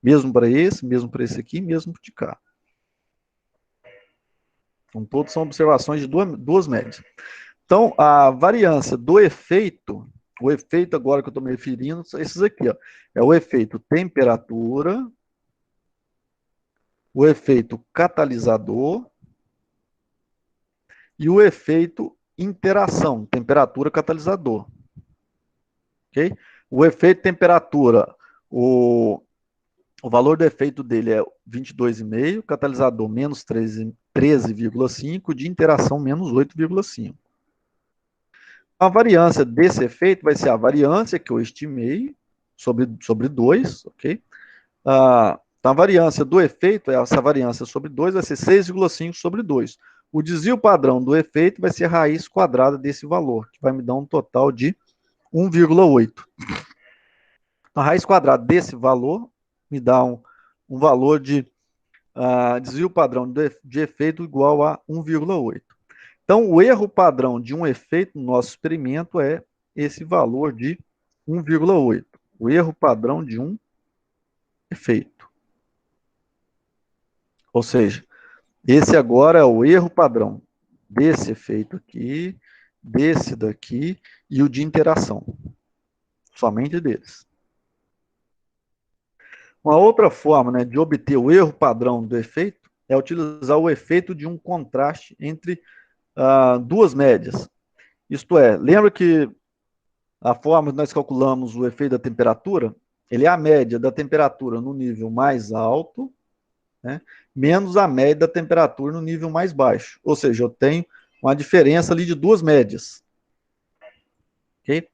Mesmo para esse aqui, mesmo de cá. Então, todos são observações de duas médias. Então, a variância do efeito, o efeito agora que eu estou me referindo, são esses aqui, ó. É o efeito temperatura, o efeito catalisador e o efeito interação, temperatura catalisador. Ok? O efeito temperatura, o valor do efeito dele é 22,5, catalisador menos 13,5, de interação menos 8,5. A variância desse efeito vai ser a variância que eu estimei sobre 2, ok? Então, a variância do efeito, essa variância sobre 2, vai ser 6,5 sobre 2. O desvio padrão do efeito vai ser a raiz quadrada desse valor, que vai me dar um total de 1,8. A raiz quadrada desse valor me dá um valor de desvio padrão de efeito igual a 1,8. Então, o erro padrão de um efeito no nosso experimento é esse valor de 1,8. O erro padrão de um efeito. Ou seja, esse agora é o erro padrão desse efeito aqui, desse daqui e o de interação. Somente deles. Uma outra forma, né, de obter o erro padrão do efeito é utilizar o efeito de um contraste entre duas médias. Isto é, lembra que a forma que nós calculamos o efeito da temperatura, ele é a média da temperatura no nível mais alto, né, menos a média da temperatura no nível mais baixo. Ou seja, eu tenho uma diferença ali de duas médias. Ok?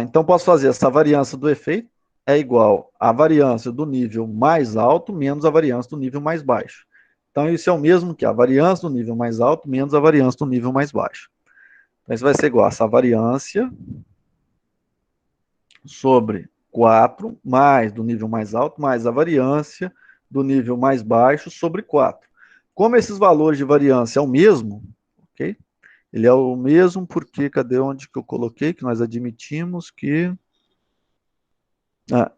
Então, posso fazer essa variância do efeito é igual à variância do nível mais alto menos a variância do nível mais baixo. Então, isso é o mesmo que a variância do nível mais alto menos a variância do nível mais baixo. Então, isso vai ser igual a essa variância sobre 4 mais do nível mais alto mais a variância do nível mais baixo sobre 4. Como esses valores de variância é o mesmo, ok? Ele é o mesmo porque, cadê onde que eu coloquei? Que nós admitimos que...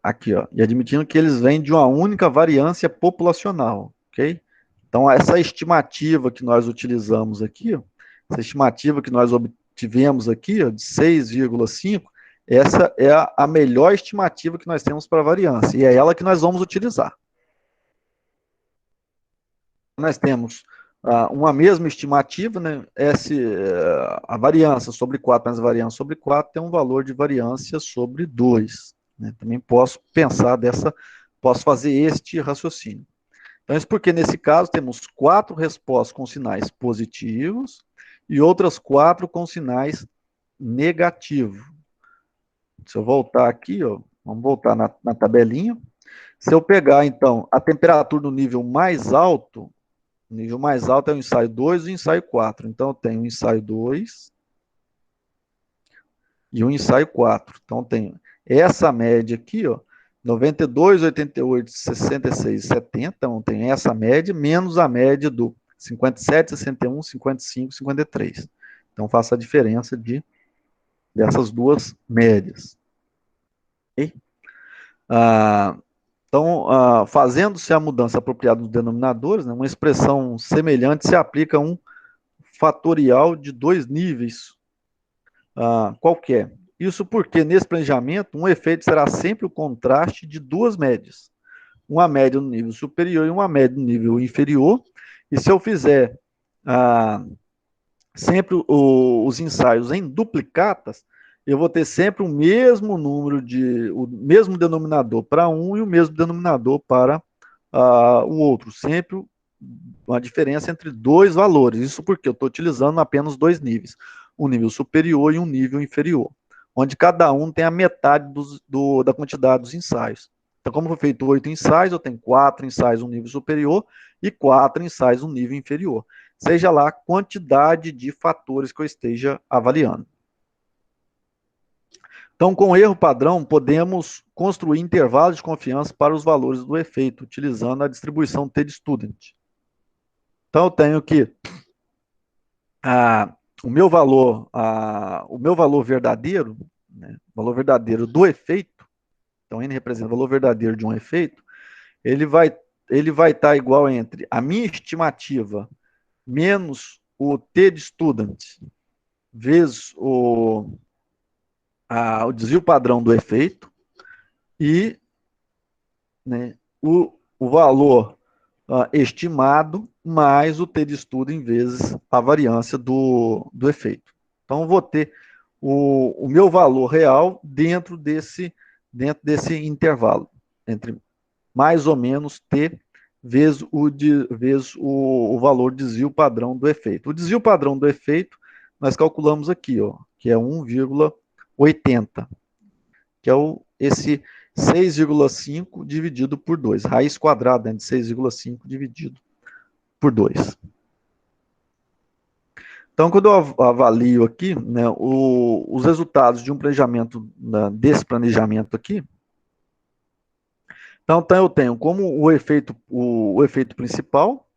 aqui, ó. E admitindo que eles vêm de uma única variância populacional, ok? Então, essa estimativa que nós utilizamos aqui, ó, essa estimativa que nós obtivemos aqui, ó, de 6,5, essa é a melhor estimativa que nós temos para a variância, e é ela que nós vamos utilizar. Nós temos uma mesma estimativa, né? A variância sobre 4 mais a variância sobre 4 tem um valor de variância sobre 2. Né? Também posso pensar posso fazer este raciocínio. Então, isso porque nesse caso temos 4 respostas com sinais positivos e outras 4 com sinais negativos. Se eu voltar aqui, ó, vamos voltar na tabelinha. Se eu pegar, então, a temperatura no nível mais alto, o nível mais alto é o ensaio 2 e o ensaio 4. Então, eu tenho o ensaio 2 e o ensaio 4. Então, eu tenho essa média aqui, ó, 92, 88, 66, 70. Então, tem essa média, menos a média do 57, 61, 55, 53. Então, faço a diferença dessas duas médias. Okay? Então, fazendo-se a mudança apropriada dos denominadores, né, uma expressão semelhante se aplica a um fatorial de 2 níveis qualquer. Isso porque, nesse planejamento, um efeito será sempre o contraste de duas médias. Uma média no nível superior e uma média no nível inferior. E se eu fizer sempre os ensaios em duplicatas, eu vou ter sempre o mesmo número o mesmo denominador para um e o mesmo denominador para o outro. Sempre uma diferença entre dois valores. Isso porque eu estou utilizando apenas dois níveis. Um nível superior e um nível inferior. Onde cada um tem a metade da quantidade dos ensaios. Então, como foi feito 8 ensaios, eu tenho 4 ensaios no nível superior e 4 ensaios no nível inferior. Seja lá a quantidade de fatores que eu esteja avaliando. Então, com erro padrão, podemos construir intervalos de confiança para os valores do efeito, utilizando a distribuição t-student. Então, eu tenho que o meu valor verdadeiro, né, o valor verdadeiro do efeito, então N representa o valor verdadeiro de um efeito, ele vai estar igual entre a minha estimativa menos o t-student vezes o desvio padrão do efeito e, né, o valor estimado mais o t-student vezes a variância do efeito. Então, eu vou ter o meu valor real dentro desse intervalo, entre mais ou menos t vezes o valor desvio padrão do efeito. O desvio padrão do efeito, nós calculamos aqui, ó, que é 1,80, que é esse 6,5 dividido por 2. Raiz quadrada, né, de 6,5 dividido por 2. Então, quando eu avalio aqui, né, os resultados de um planejamento, desse planejamento aqui, então eu tenho como o efeito principal,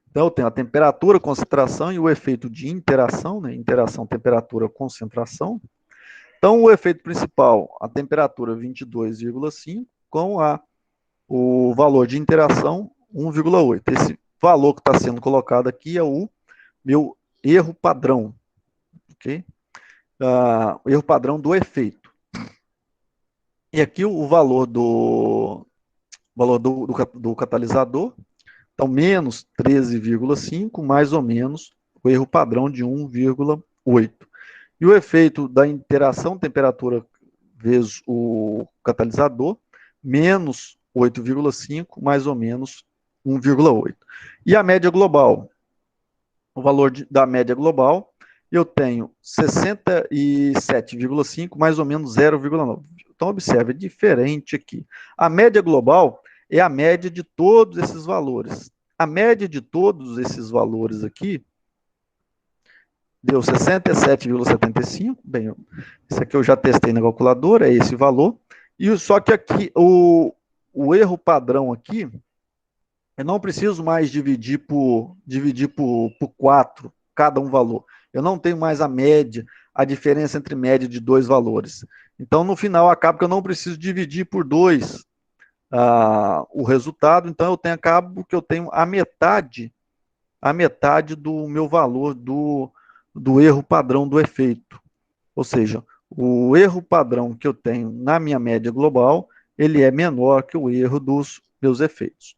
então eu tenho a temperatura, concentração e o efeito de interação, né, interação, temperatura, concentração. Então, o efeito principal, a temperatura 22,5, com o valor de interação 1,8. Esse valor que está sendo colocado aqui é o meu erro padrão, ok? O erro padrão do efeito. E aqui o valor do catalisador, então menos 13,5, mais ou menos o erro padrão de 1,8. E o efeito da interação temperatura vezes o catalisador, menos 8,5, mais ou menos 1,8. E a média global? O valor da média global, eu tenho 67,5, mais ou menos 0,9. Então, observe, é diferente aqui. A média global é a média de todos esses valores. A média de todos esses valores aqui deu 67,75. Bem, isso aqui eu já testei na calculadora, é esse valor. E só que aqui, o erro padrão aqui, eu não preciso mais dividir por 4 cada um valor. Eu não tenho mais a média, a diferença entre média de dois valores. Então, no final, acaba que eu não preciso dividir por 2 o resultado. Então, acabo que eu tenho a metade do meu valor do erro padrão do efeito. Ou seja, o erro padrão que eu tenho na minha média global, ele é menor que o erro dos meus efeitos.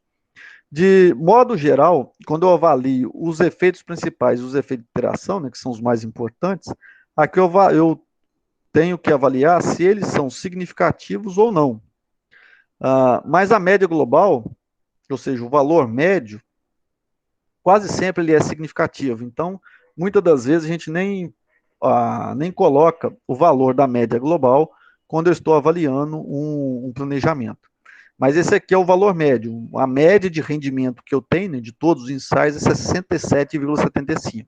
De modo geral, quando eu avalio os efeitos principais e os efeitos de interação, né, que são os mais importantes, aqui eu tenho que avaliar se eles são significativos ou não. Mas a média global, ou seja, o valor médio, quase sempre ele é significativo. Então, muitas das vezes a gente nem coloca o valor da média global quando eu estou avaliando um planejamento. Mas esse aqui é o valor médio. A média de rendimento que eu tenho, né, de todos os ensaios é 67,75.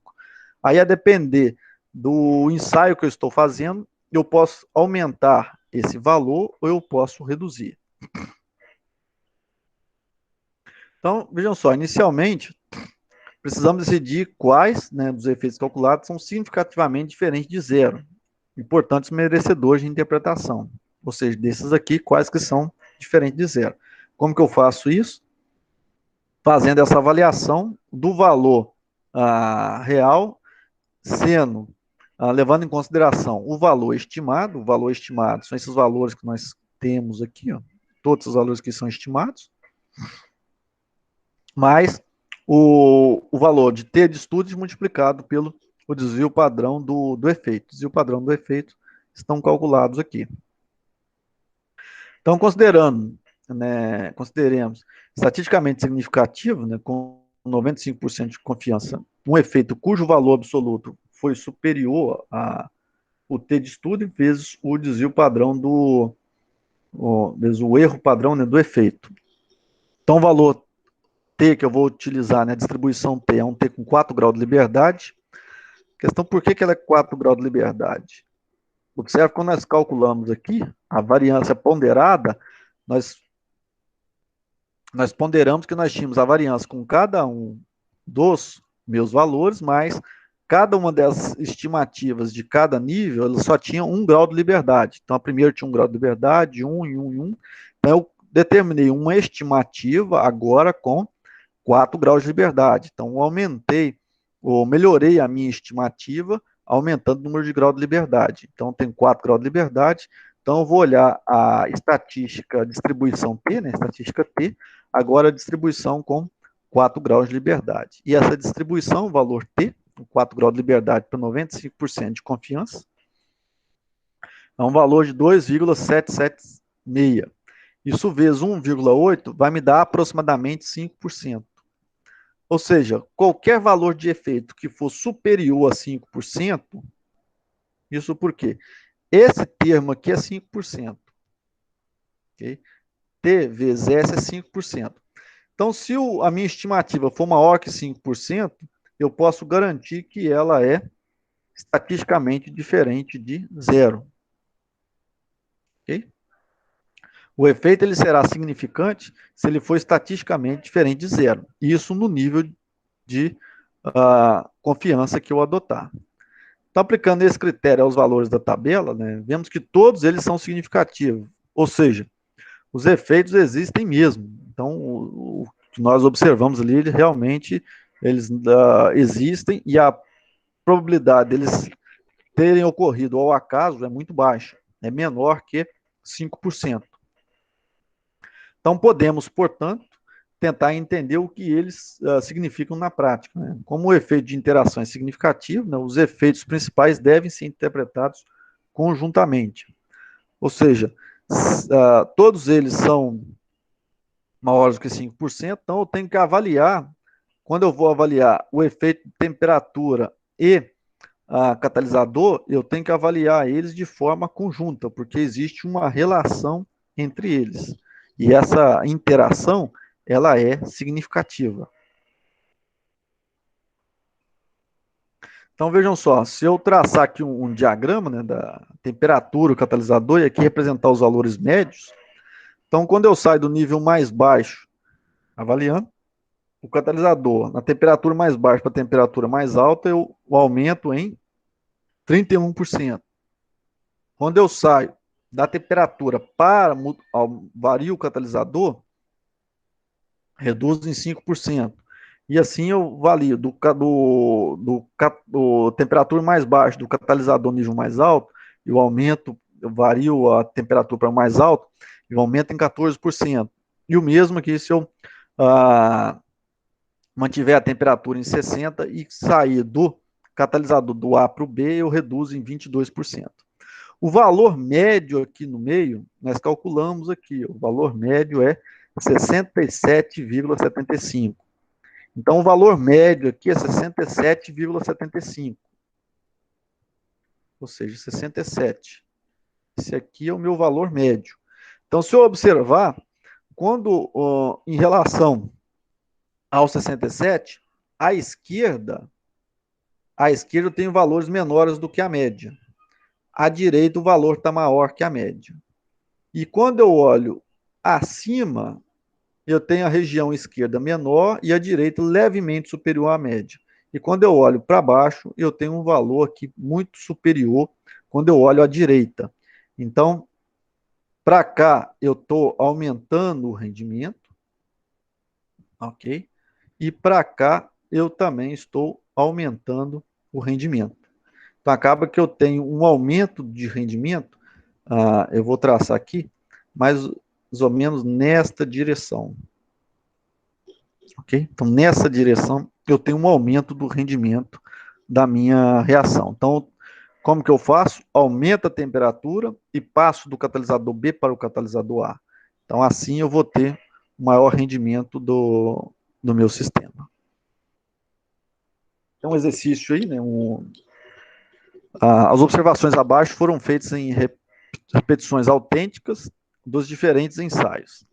Aí, a depender do ensaio que eu estou fazendo, eu posso aumentar esse valor ou eu posso reduzir. Então, vejam só, inicialmente, precisamos decidir quais, né, dos efeitos calculados são significativamente diferentes de zero, importantes merecedores de interpretação. Ou seja, desses aqui, quais que são diferentes de zero. Como que eu faço isso? Fazendo essa avaliação do valor real, levando em consideração o valor estimado. O valor estimado são esses valores que nós temos aqui, ó, todos os valores que são estimados, mais o valor de T de estudos multiplicado pelo o desvio padrão do efeito. Desvio padrão do efeito estão calculados aqui. Então, consideremos estatisticamente significativo, né, com 95% de confiança, um efeito cujo valor absoluto foi superior ao T de estudo vezes o desvio padrão vezes o erro padrão, né, do efeito. Então, o valor T que eu vou utilizar, né, distribuição T, é um T com 4 graus de liberdade. Questão, por que ela é 4 graus de liberdade? Observe, quando nós calculamos aqui a variância ponderada, nós ponderamos que nós tínhamos a variância com cada um dos meus valores, mas cada uma das estimativas de cada nível, ela só tinha 1 grau de liberdade. Então, a primeira tinha 1 grau de liberdade, 1 e 1 e 1. Então, eu determinei uma estimativa agora com 4 graus de liberdade. Então, eu aumentei, ou melhorei a minha estimativa, aumentando o número de graus de liberdade. Então, tem 4 graus de liberdade. Então, eu vou olhar a estatística distribuição T, né, estatística T, agora a distribuição com 4 graus de liberdade. E essa distribuição, o valor T, 4 graus de liberdade para 95% de confiança, é um valor de 2,776. Isso vezes 1,8 vai me dar aproximadamente 5%. Ou seja, qualquer valor de efeito que for superior a 5%, isso por quê? Esse termo aqui é 5%. Okay? T vezes S é 5%. Então, se a minha estimativa for maior que 5%, eu posso garantir que ela é estatisticamente diferente de zero. Okay? O efeito ele será significante se ele for estatisticamente diferente de zero. Isso no nível de confiança que eu adotar. Então, aplicando esse critério aos valores da tabela, né, vemos que todos eles são significativos. Ou seja, os efeitos existem mesmo. Então, o que nós observamos ali, realmente, eles existem e a probabilidade deles terem ocorrido ao acaso é muito baixa. É menor que 5%. Então, podemos, portanto, tentar entender o que eles significam na prática. Né? Como o efeito de interação é significativo, né, os efeitos principais devem ser interpretados conjuntamente. Ou seja, todos eles são maiores do que 5%, então eu tenho que avaliar, quando eu vou avaliar o efeito de temperatura e catalisador, eu tenho que avaliar eles de forma conjunta, porque existe uma relação entre eles. E essa interação, ela é significativa. Então, vejam só, se eu traçar aqui um diagrama, né, da temperatura, o catalisador, e aqui representar os valores médios, então, quando eu saio do nível mais baixo, avaliando, o catalisador, na temperatura mais baixa para a temperatura mais alta, eu aumento em 31%. Quando eu saio da temperatura para vario o catalisador, reduz em 5%. E assim eu valio do temperatura mais baixa do catalisador nível mais alto, eu vario a temperatura para mais alto, eu aumento em 14%. E o mesmo aqui se eu mantiver a temperatura em 60% e sair do catalisador do A para o B, eu reduzo em 22%. O valor médio aqui no meio, nós calculamos aqui, o valor médio é 67,75. Então, o valor médio aqui é 67,75. Ou seja, 67. Esse aqui é o meu valor médio. Então, se eu observar, quando em relação ao 67, à esquerda eu tenho valores menores do que a média. À direita, o valor está maior que a média. E quando eu olho acima, eu tenho a região esquerda menor e a direita levemente superior à média. E quando eu olho para baixo, eu tenho um valor aqui muito superior quando eu olho à direita. Então, para cá, eu estou aumentando o rendimento, ok? E para cá, eu também estou aumentando o rendimento. Então, acaba que eu tenho um aumento de rendimento, eu vou traçar aqui, mais ou menos nesta direção. Ok? Então, nessa direção, eu tenho um aumento do rendimento da minha reação. Então, Como que eu faço? Aumento a temperatura e passo do catalisador B para o catalisador A. Então, assim eu vou ter maior rendimento do meu sistema. Tem um exercício aí, né? As observações abaixo foram feitas em repetições autênticas dos diferentes ensaios.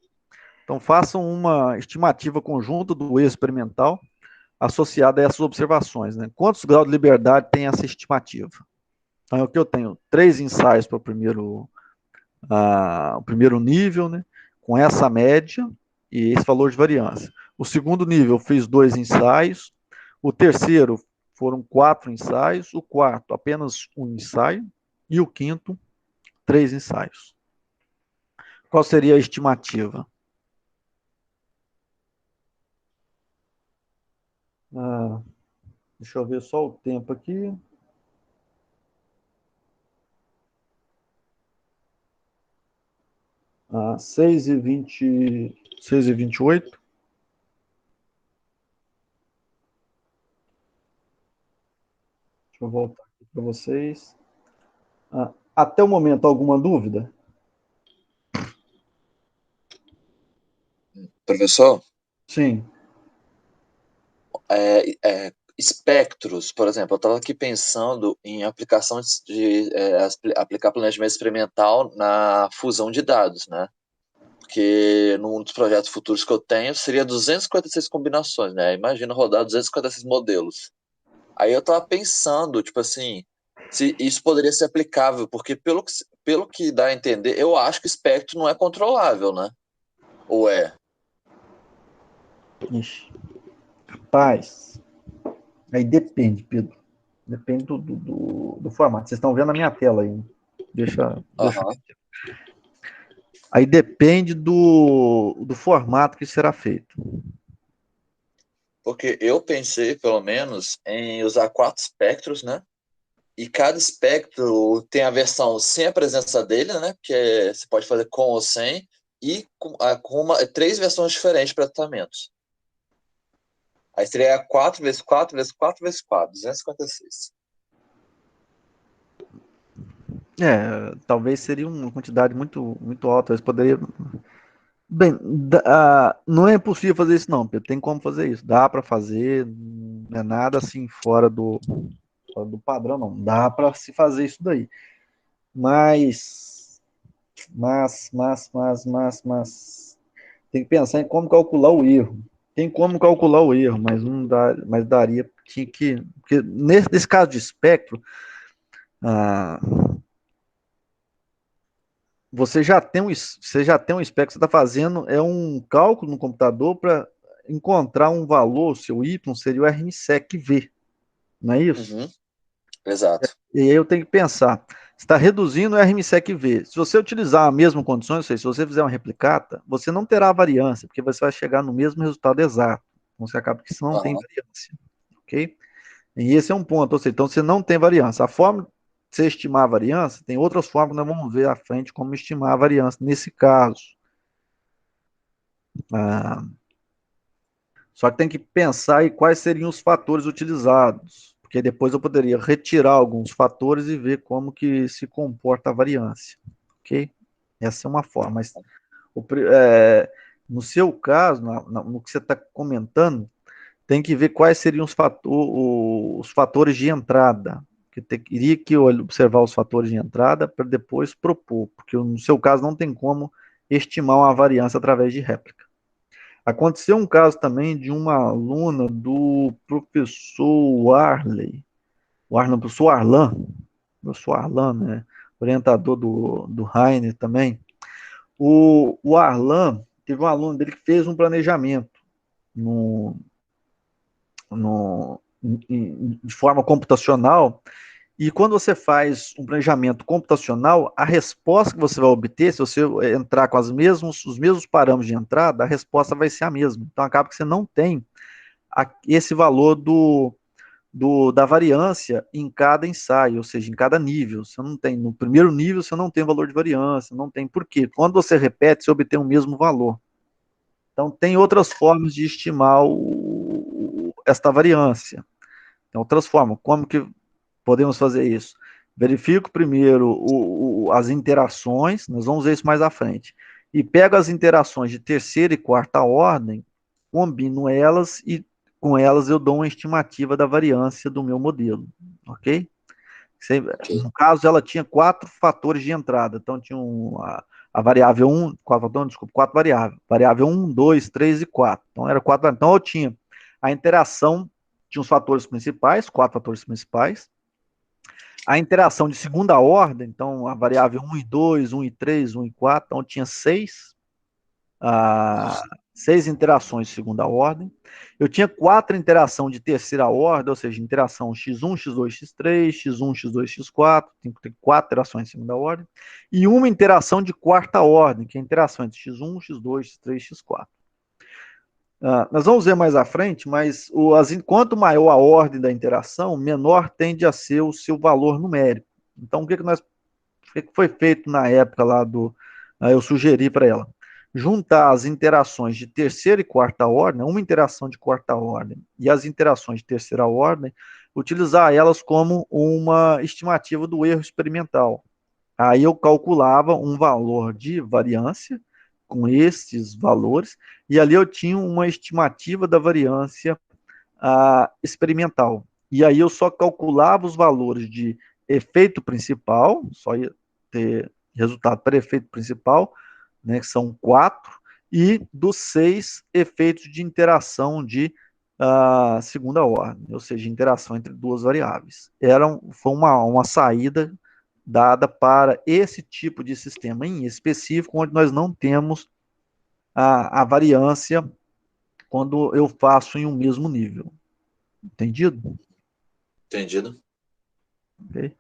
Então, façam uma estimativa conjunta do erro experimental associada a essas observações. Né? Quantos graus de liberdade tem essa estimativa? Então, aqui eu tenho 3 ensaios para o primeiro nível, né? Com essa média e esse valor de variância. O segundo nível, eu fiz 2 ensaios. O terceiro, foram 4 ensaios. O quarto, apenas 1 ensaio. E o quinto, 3 ensaios. Qual seria a estimativa? Deixa eu ver só o tempo aqui. Ah, 6h28. Deixa eu voltar aqui para vocês. Até o momento, alguma dúvida? Professor, Sim. espectros, por exemplo, eu estava aqui pensando em aplicação de aplicar planejamento experimental na fusão de dados, né? Porque num dos projetos futuros que eu tenho seria 256 combinações, né? Imagina rodar 256 modelos. Aí eu estava pensando, tipo assim, se isso poderia ser aplicável, porque pelo que dá a entender, eu acho que o espectro não é controlável, né? Ou é? Ixi. Rapaz, aí depende, Pedro. Depende do formato. Vocês estão vendo a minha tela aí. Né? Deixa. Aham. Aí depende do formato que será feito. Porque eu pensei, pelo menos, em usar 4 espectros, né? E cada espectro tem a versão sem a presença dele, né? Que você pode fazer com ou sem, e com 3 versões diferentes para tratamentos. Aí seria 4 vezes 4 vezes 4 vezes 4, 256. Talvez seria uma quantidade muito, muito alta. Eles poderiam. Bem, não é impossível fazer isso, não, Pedro. Tem como fazer isso. Dá para fazer, não é nada assim fora do padrão, não. Dá para se fazer isso daí. Mas, tem que pensar em como calcular o erro. Tem como calcular o erro, mas não dá, mas daria, tinha que, porque nesse caso de espectro, ah, você já tem um espectro que você está fazendo, é um cálculo no computador para encontrar um valor, seu Y seria o RMSEC-V, não é isso? Uhum, exato. E aí eu tenho que pensar, está reduzindo o RMSEC-V. Se você utilizar a mesma condição, ou seja, se você fizer uma replicata, você não terá variância, porque você vai chegar no mesmo resultado exato. Então você acaba que isso não tem Aham. variância, ok? E esse é um ponto, ou seja, então você não tem variância. A forma de você estimar a variância, tem outras formas que nós vamos ver à frente como estimar a variância nesse caso. Ah, só que tem que pensar em quais seriam os fatores utilizados, porque depois eu poderia retirar alguns fatores e ver como que se comporta a variância, ok? Essa é uma forma, mas no seu caso, no que você está comentando, tem que ver quais seriam os fatores de entrada, que teria que observar os fatores de entrada para depois propor, porque no seu caso não tem como estimar uma variância através de réplica. Aconteceu um caso também de uma aluna do professor Arley, professor Arlan, né? Orientador do Rainer também. O Arlan teve um aluno dele que fez um planejamento no, de forma computacional. E quando você faz um planejamento computacional, a resposta que você vai obter, se você entrar com os mesmos parâmetros de entrada, a resposta vai ser a mesma. Então acaba que você não tem esse valor da variância em cada ensaio, ou seja, em cada nível. Você não tem, no primeiro nível, você não tem valor de variância, não tem por quê. Quando você repete, você obtém o mesmo valor. Então, tem outras formas de estimar esta variância. Tem outras formas. Como que podemos fazer isso? verifico primeiro as interações, nós vamos ver isso mais à frente, e pego as interações de terceira e quarta ordem, combino elas e com elas eu dou uma estimativa da variância do meu modelo, ok? No caso, ela tinha 4 fatores de entrada, então tinha a variável 1, desculpa, 4 variáveis. Variável 1, 2, 3 e 4. Então, era 4. Então, eu tinha a interação, tinha os fatores principais, 4 fatores principais. A interação de segunda ordem, então, a variável 1 e 2, 1 e 3, 1 e 4. Então, tinha 6 6 interações de segunda ordem. Eu tinha 4 interações de terceira ordem, ou seja, interação x1, x2, x3, x1, x2, x4, tem 4 interações de segunda ordem, e uma interação de quarta ordem, que é a interação entre x1, x2, x3, x4. Nós vamos ver mais à frente, mas quanto maior a ordem da interação, menor tende a ser o seu valor numérico. Então, o que foi feito na época lá eu sugeri para ela? Juntar as interações de terceira e quarta ordem, uma interação de quarta ordem e as interações de terceira ordem, utilizar elas como uma estimativa do erro experimental. Aí eu calculava um valor de variância com esses valores, e ali eu tinha uma estimativa da variância experimental. E aí eu só calculava os valores de efeito principal, só ia ter resultado para efeito principal, né, que são 4, e dos 6 efeitos de interação de segunda ordem, ou seja, interação entre duas variáveis. Foi uma saída dada para esse tipo de sistema em específico, onde nós não temos a variância quando eu faço em um mesmo nível. Entendido? Entendido. Okay.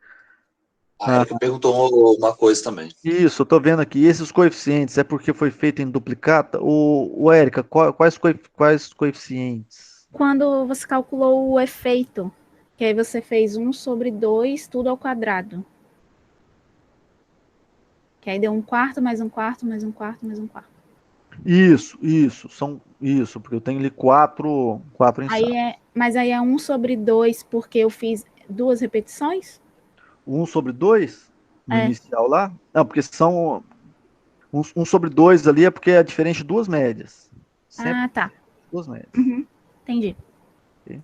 A Erika perguntou uma coisa também. Isso, eu estou vendo aqui. Esses coeficientes é porque foi feito em duplicata? Érica, quais coeficientes? Quando você calculou o efeito, que aí você fez 1/2, tudo ao quadrado. Que aí deu 1/4, mais 1/4, mais 1/4, mais 1/4. Isso, porque eu tenho ali quatro ensaios. Mas aí é 1/2, porque eu fiz 2 repetições? 1/2 no É. inicial lá? Não, porque são 1/2 ali é porque é diferente de duas médias. Sempre Tá. duas médias. Uhum. Entendi. Okay.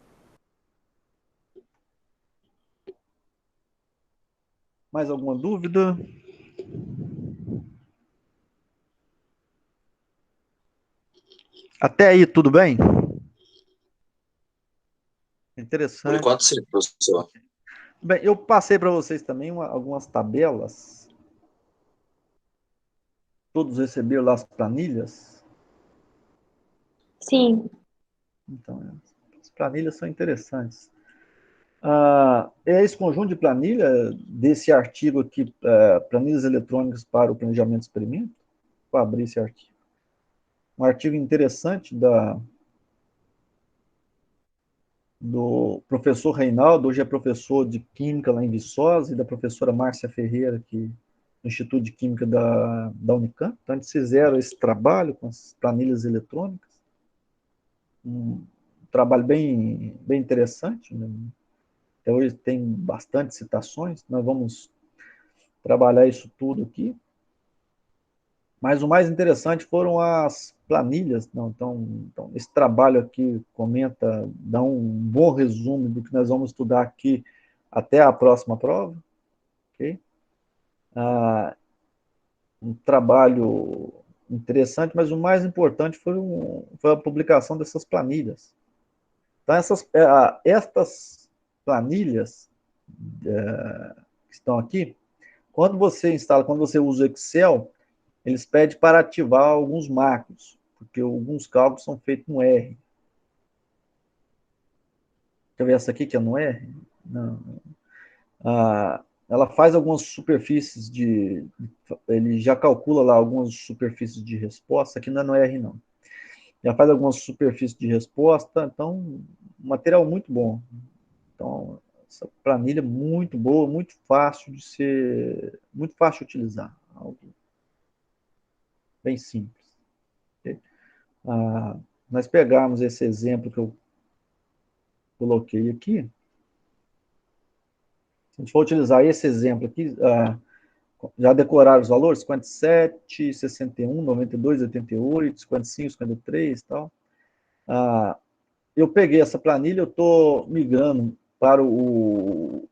Mais alguma dúvida? Até aí, tudo bem? Interessante. Por enquanto, sim, professor. Bem, eu passei para vocês também algumas tabelas. Todos receberam lá as planilhas? Sim. Então, as planilhas são interessantes. É esse conjunto de planilha desse artigo aqui, planilhas eletrônicas para o planejamento de experimento? Vou abrir esse artigo. Um artigo interessante do professor Reinaldo, hoje é professor de Química lá em Viçosa, e da professora Márcia Ferreira, que no Instituto de Química da Unicamp. Então, eles fizeram esse trabalho com as planilhas eletrônicas. Um trabalho bem interessante, né? Até hoje tem bastante citações, nós vamos trabalhar isso tudo aqui. Mas o mais interessante foram as planilhas. Não, então, esse trabalho aqui dá um bom resumo do que nós vamos estudar aqui até a próxima prova. Okay? Um trabalho interessante, mas o mais importante foi a publicação dessas planilhas. Então, estas planilhas que estão aqui, quando você usa o Excel, eles pedem para ativar alguns macros, porque alguns cálculos são feitos no R. Quer ver essa aqui que é no R? Não. Ela faz algumas superfícies ele já calcula lá algumas superfícies de resposta, aqui não é no R não. Já faz algumas superfícies de resposta, então, material muito bom. Então, essa planilha é muito boa, muito fácil de utilizar. Algo bem simples. Okay? Nós pegarmos esse exemplo que eu coloquei aqui, Se a gente for utilizar esse exemplo aqui, já decoraram os valores? 57, 61, 92, 88, 55, 53 e tal. Eu peguei essa planilha, eu estou migrando para o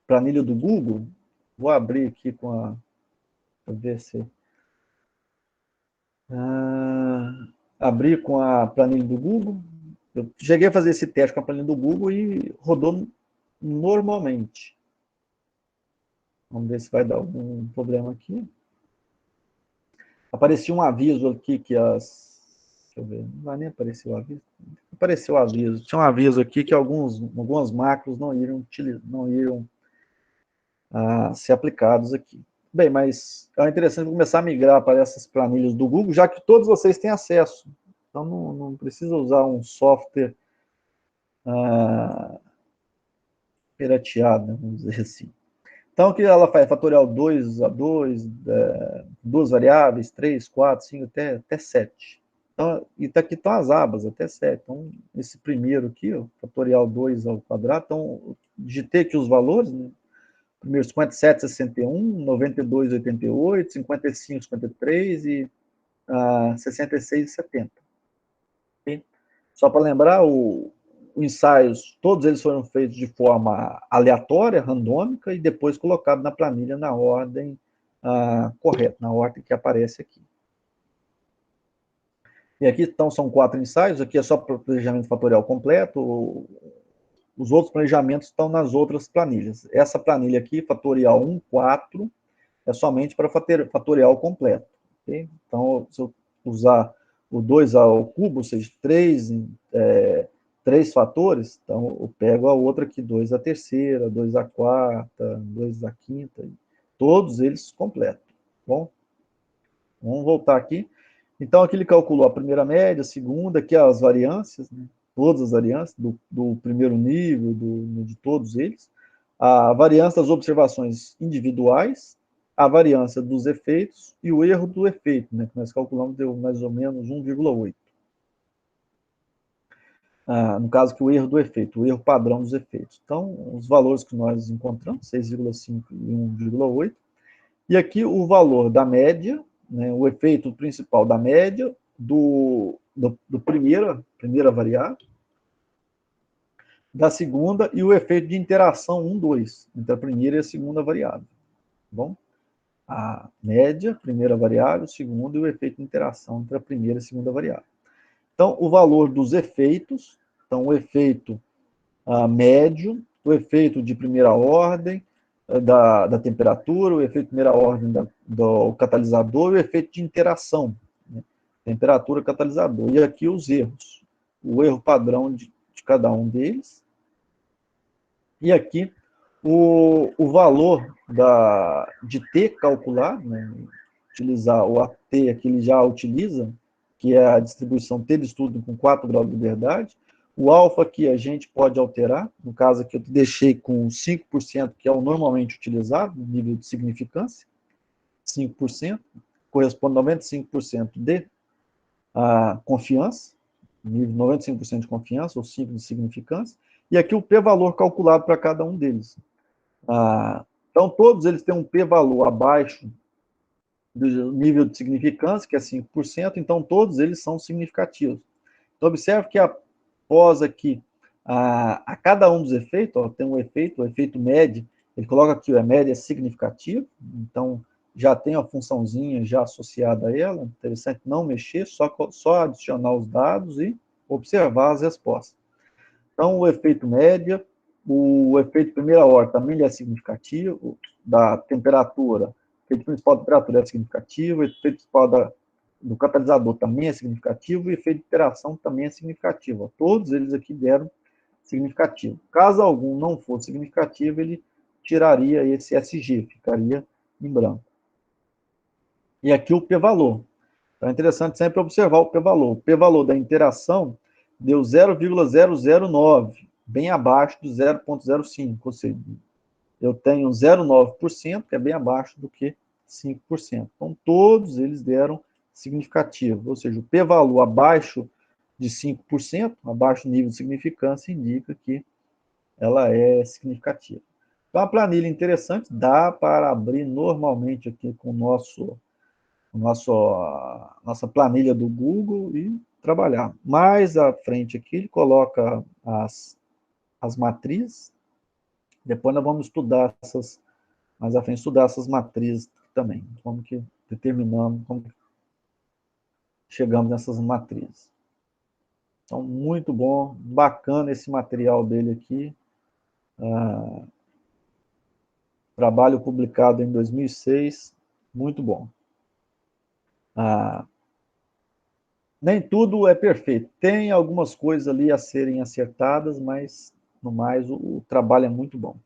planilha do Google. Vou abrir aqui com a... Deixa eu ver se... abrir com a planilha do Google. Eu cheguei a fazer esse teste com a planilha do Google e rodou normalmente. Vamos ver se vai dar algum problema aqui. Apareceu um aviso aqui que as... Deixa eu ver, não vai nem aparecer o aviso. Apareceu o aviso. Tinha um aviso aqui que algumas macros não iriam ser aplicados aqui. Bem, mas é interessante começar a migrar para essas planilhas do Google, já que todos vocês têm acesso. Então, não precisa usar um software pirateado, né, vamos dizer assim. Então, o que ela faz? Fatorial 2 a 2, duas variáveis, 3, 4, 5, até 7. Então, e aqui estão as abas, até 7. Então, esse primeiro aqui, ó, fatorial 2 ao quadrado, então, digitei aqui os valores, né? Primeiro 57, 61, 92, 88, 55, 53 e 66 e 70. Okay? Só para lembrar, os ensaios, todos eles foram feitos de forma aleatória, randômica, e depois colocados na planilha na ordem correta, na ordem que aparece aqui. E aqui então são 4 ensaios, aqui é só para o planejamento fatorial completo, os outros planejamentos estão nas outras planilhas. Essa planilha aqui, fatorial 1, 4, é somente para fatorial completo. Okay? Então, se eu usar o 2 ao cubo, ou seja, 3 fatores, então eu pego a outra aqui, 2 à terceira, 2 à quarta, 2 à quinta, todos eles completos. Bom, vamos voltar aqui. Então, aqui ele calculou a primeira média, a segunda, aqui as variâncias, né? Todas as variâncias, do primeiro nível, de todos eles. A variância das observações individuais, a variância dos efeitos e o erro do efeito, né? Que nós calculamos deu mais ou menos 1,8. No caso que o erro do efeito, o erro padrão dos efeitos. Então, os valores que nós encontramos, 6,5 e 1,8. E aqui o valor da média, né, o efeito principal da média do primeira variável, da segunda e o efeito de interação 1, 2, entre a primeira e a segunda variável. Tá bom? A média, primeira variável, segunda e o efeito de interação entre a primeira e a segunda variável. Então, o valor dos efeitos, então o efeito médio, o efeito de primeira ordem, da temperatura, o efeito de primeira ordem do catalisador e o efeito de interação, né? Temperatura, catalisador. E aqui os erros. O erro padrão de cada um deles. E aqui o valor de T calculado, né? Utilizar o AT que ele já utiliza, que é a distribuição T de estudo com 4 graus de liberdade. O alfa aqui a gente pode alterar, no caso aqui eu deixei com 5%, que é o normalmente utilizado, no nível de significância, 5%, corresponde a 95% de confiança, nível 95% de confiança, ou 5% de significância, e aqui o p-valor calculado para cada um deles. Então, todos eles têm um p-valor abaixo do nível de significância, que é 5%, então todos eles são significativos. Então, observe que após aqui, a cada um dos efeitos, ó, tem um efeito, o efeito médio, ele coloca aqui a média é significativa, então já tem a funçãozinha já associada a ela, interessante não mexer, só adicionar os dados e observar as respostas. Então, o efeito média, o efeito primeira ordem também é significativo, da temperatura, o efeito principal da temperatura é significativo, o efeito principal do catalisador também é significativo, e o efeito de interação também é significativo. Todos eles aqui deram significativo. Caso algum não fosse significativo, ele tiraria esse SG, ficaria em branco. E aqui o p-valor. Então é interessante sempre observar o p-valor. O p-valor da interação deu 0,009, bem abaixo do 0,05, ou seja, eu tenho 0,9%, que é bem abaixo do que 5%. Então, todos eles deram significativo, ou seja, o p-valor abaixo de 5%, abaixo do nível de significância, indica que ela é significativa. Então, a planilha interessante, dá para abrir normalmente aqui com nossa planilha do Google e trabalhar. Mais à frente aqui, ele coloca as matrizes, depois nós vamos estudar mais à frente, estudar essas matrizes também, como que determinamos, como que chegamos nessas matrizes. Então, muito bom, bacana esse material dele aqui. Trabalho publicado em 2006, muito bom. Nem tudo é perfeito. Tem algumas coisas ali a serem acertadas, mas, no mais, o trabalho é muito bom.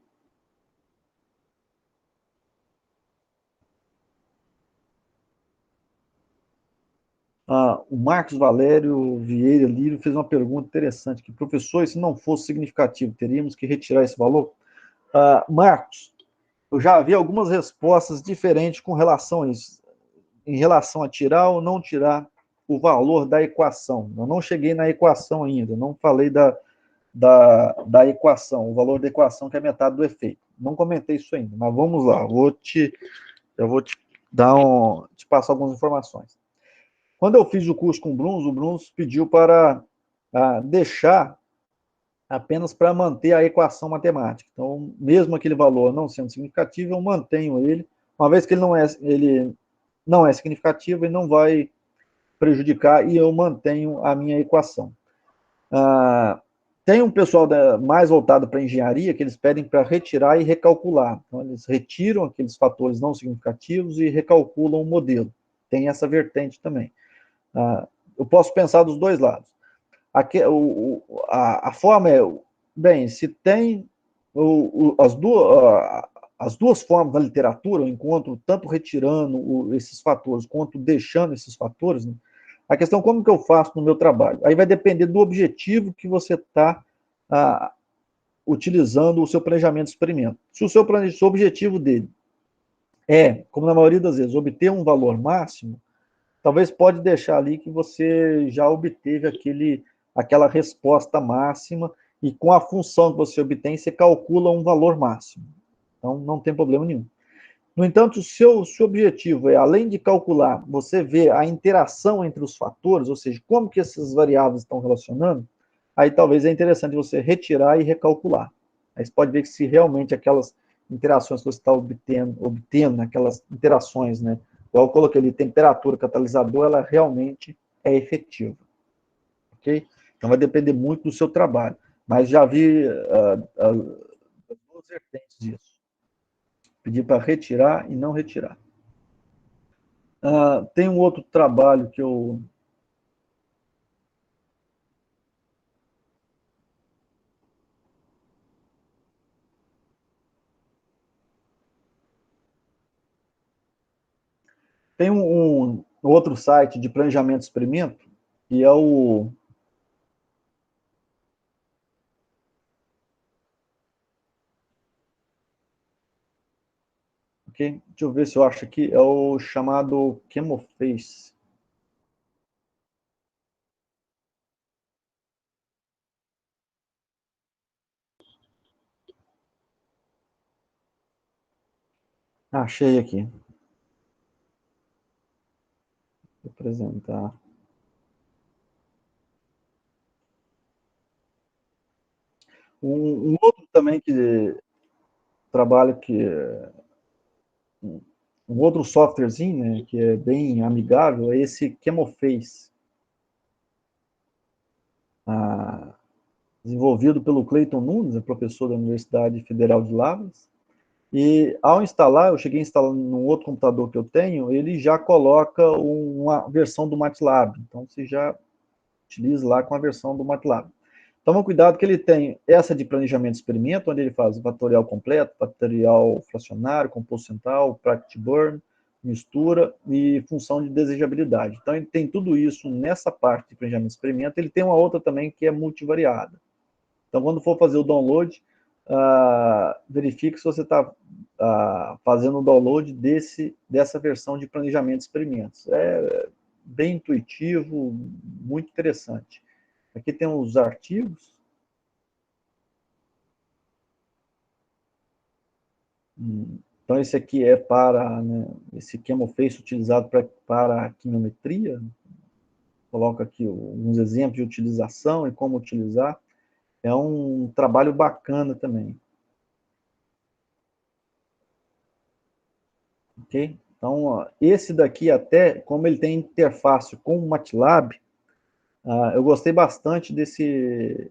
O Marcos Valério Vieira Lírio fez uma pergunta interessante, que, professor, se não fosse significativo, teríamos que retirar esse valor? Marcos, eu já vi algumas respostas diferentes com relação a isso, em relação a tirar ou não tirar o valor da equação. Eu não cheguei na equação ainda, não falei da equação, o valor da equação que é metade do efeito. Não comentei isso ainda, mas vamos lá, eu vou te passar algumas informações. Quando eu fiz o curso com o Bruns pediu para deixar apenas para manter a equação matemática. Então, mesmo aquele valor não sendo significativo, eu mantenho ele, uma vez que ele não é significativo, ele não vai prejudicar e eu mantenho a minha equação. Tem um pessoal mais voltado para engenharia que eles pedem para retirar e recalcular. Então, eles retiram aqueles fatores não significativos e recalculam o modelo. Tem essa vertente também. Eu posso pensar dos dois lados. A forma é, bem, se tem as duas formas na literatura, eu encontro tanto retirando esses fatores quanto deixando esses fatores, né? A questão é como que eu faço no meu trabalho. Aí vai depender do objetivo que você está utilizando o seu planejamento de experimento. Se o seu objetivo dele é, como na maioria das vezes, obter um valor máximo, talvez pode deixar ali que você já obteve aquela resposta máxima e com a função que você obtém, você calcula um valor máximo. Então, não tem problema nenhum. No entanto, se o seu objetivo é, além de calcular, você ver a interação entre os fatores, ou seja, como que essas variáveis estão relacionando, aí talvez é interessante você retirar e recalcular. Aí você pode ver que se realmente aquelas interações que você está obtendo aquelas interações, né? Igual eu coloquei ali, temperatura, catalisador, ela realmente é efetiva. Ok? Então vai depender muito do seu trabalho. Mas já vi duas vertentes disso. Pedir para retirar e não retirar. Tem um outro trabalho que eu... Tem um outro site de planejamento de experimento, que é o... Okay? Deixa eu ver se eu acho aqui. É o chamado Chemoface. Achei aqui. Vou apresentar. Um outro também que trabalho um outro softwarezinho, né, que é bem amigável, é esse Chemoface, desenvolvido pelo Clayton Nunes, professor da Universidade Federal de Lavras. E ao instalar, eu cheguei a instalar num outro computador que eu tenho, ele já coloca uma versão do MATLAB. Então, você já utiliza lá com a versão do MATLAB. Toma cuidado que ele tem essa de planejamento de experimento, onde ele faz fatorial completo, fatorial fracionário, composto central, practice burn, mistura e função de desejabilidade. Então, ele tem tudo isso nessa parte de planejamento de experimento. Ele tem uma outra também que é multivariada. Então, quando for fazer o download, verifique se você está fazendo o download dessa versão de planejamento de experimentos. É bem intuitivo, muito interessante. Aqui tem os artigos. Então, esse aqui é para, né, esse chemoface utilizado para a quimiometria. Coloco aqui alguns exemplos de utilização e como utilizar. É um trabalho bacana também. Ok? Então, ó, esse daqui até, como ele tem interface com o MATLAB, eu gostei bastante desse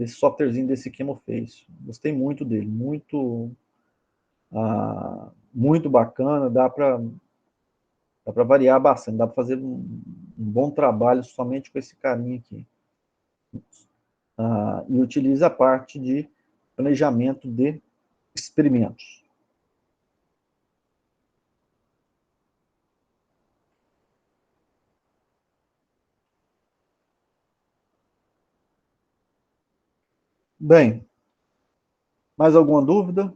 softwarezinho, desse chemoface. Gostei muito dele, muito bacana, dá para variar bastante, dá para fazer um bom trabalho somente com esse carinha aqui. E utiliza a parte de planejamento de experimentos. Bem, mais alguma dúvida?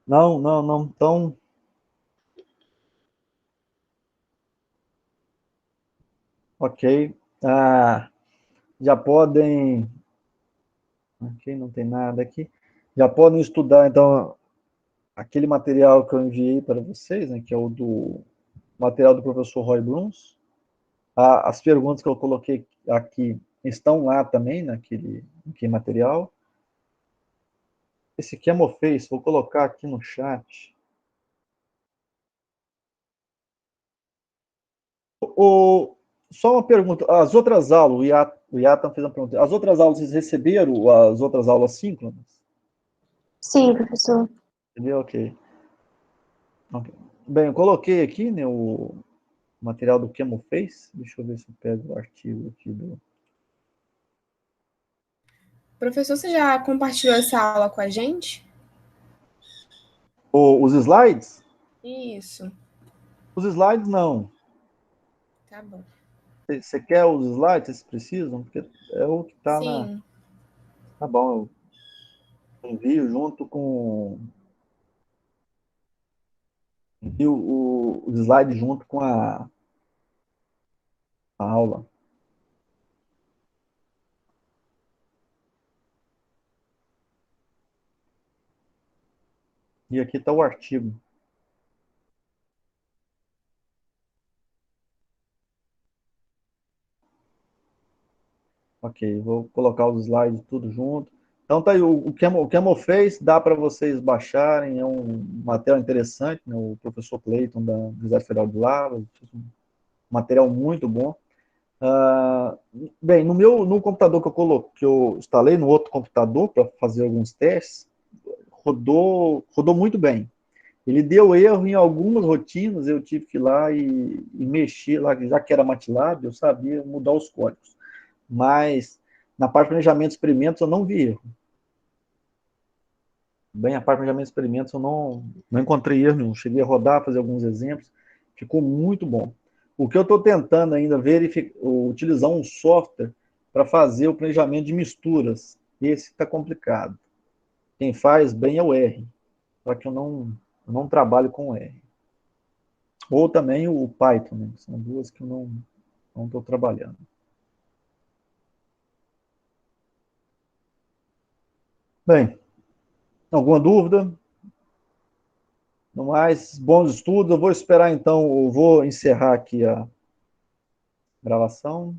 Não, não, não. Então, ok. Já podem. Ok, não tem nada aqui. Já podem estudar, então, aquele material que eu enviei para vocês, né, que é o do material do professor Roy Bruns. As perguntas que eu coloquei aqui estão lá também, naquele material. Esse chemoface, vou colocar aqui no chat. Só uma pergunta. As outras aulas, o Iatan fez uma pergunta. As outras aulas, vocês receberam as outras aulas síncronas? Sim, professor. Entendeu? Ok. Bem, eu coloquei aqui, né, o material do chemoface. Deixa eu ver se eu pego o artigo aqui do... Professor, você já compartilhou essa aula com a gente? Os slides? Isso. Os slides, não. Tá bom. Você quer os slides? Vocês precisam? Porque é o que está na... Sim. Tá bom, eu envio junto com... Envio os slides junto com a aula. E aqui está o artigo. Ok, vou colocar os slides tudo junto. Então tá aí, o Chemoface dá para vocês baixarem, é um material interessante, né? O professor Clayton da Universidade Federal de Lavras, um material muito bom. Bem, no computador que eu instalei, no outro computador para fazer alguns testes, rodou muito bem. Ele deu erro em algumas rotinas, eu tive que ir lá e mexer, lá, já que era MATLAB, eu sabia mudar os códigos. Mas na parte de planejamento de experimentos eu não vi erro. Bem, a parte de planejamento de experimentos eu não encontrei erro nenhum. Cheguei a rodar, fazer alguns exemplos, ficou muito bom. O que eu estou tentando ainda utilizar um software para fazer o planejamento de misturas. Esse está complicado. Quem faz bem é o R, só que eu não trabalho com o R. Ou também o Python, né? São duas que eu não estou trabalhando. Bem, alguma dúvida? No mais, bons estudos. Eu vou esperar então, eu vou encerrar aqui a gravação.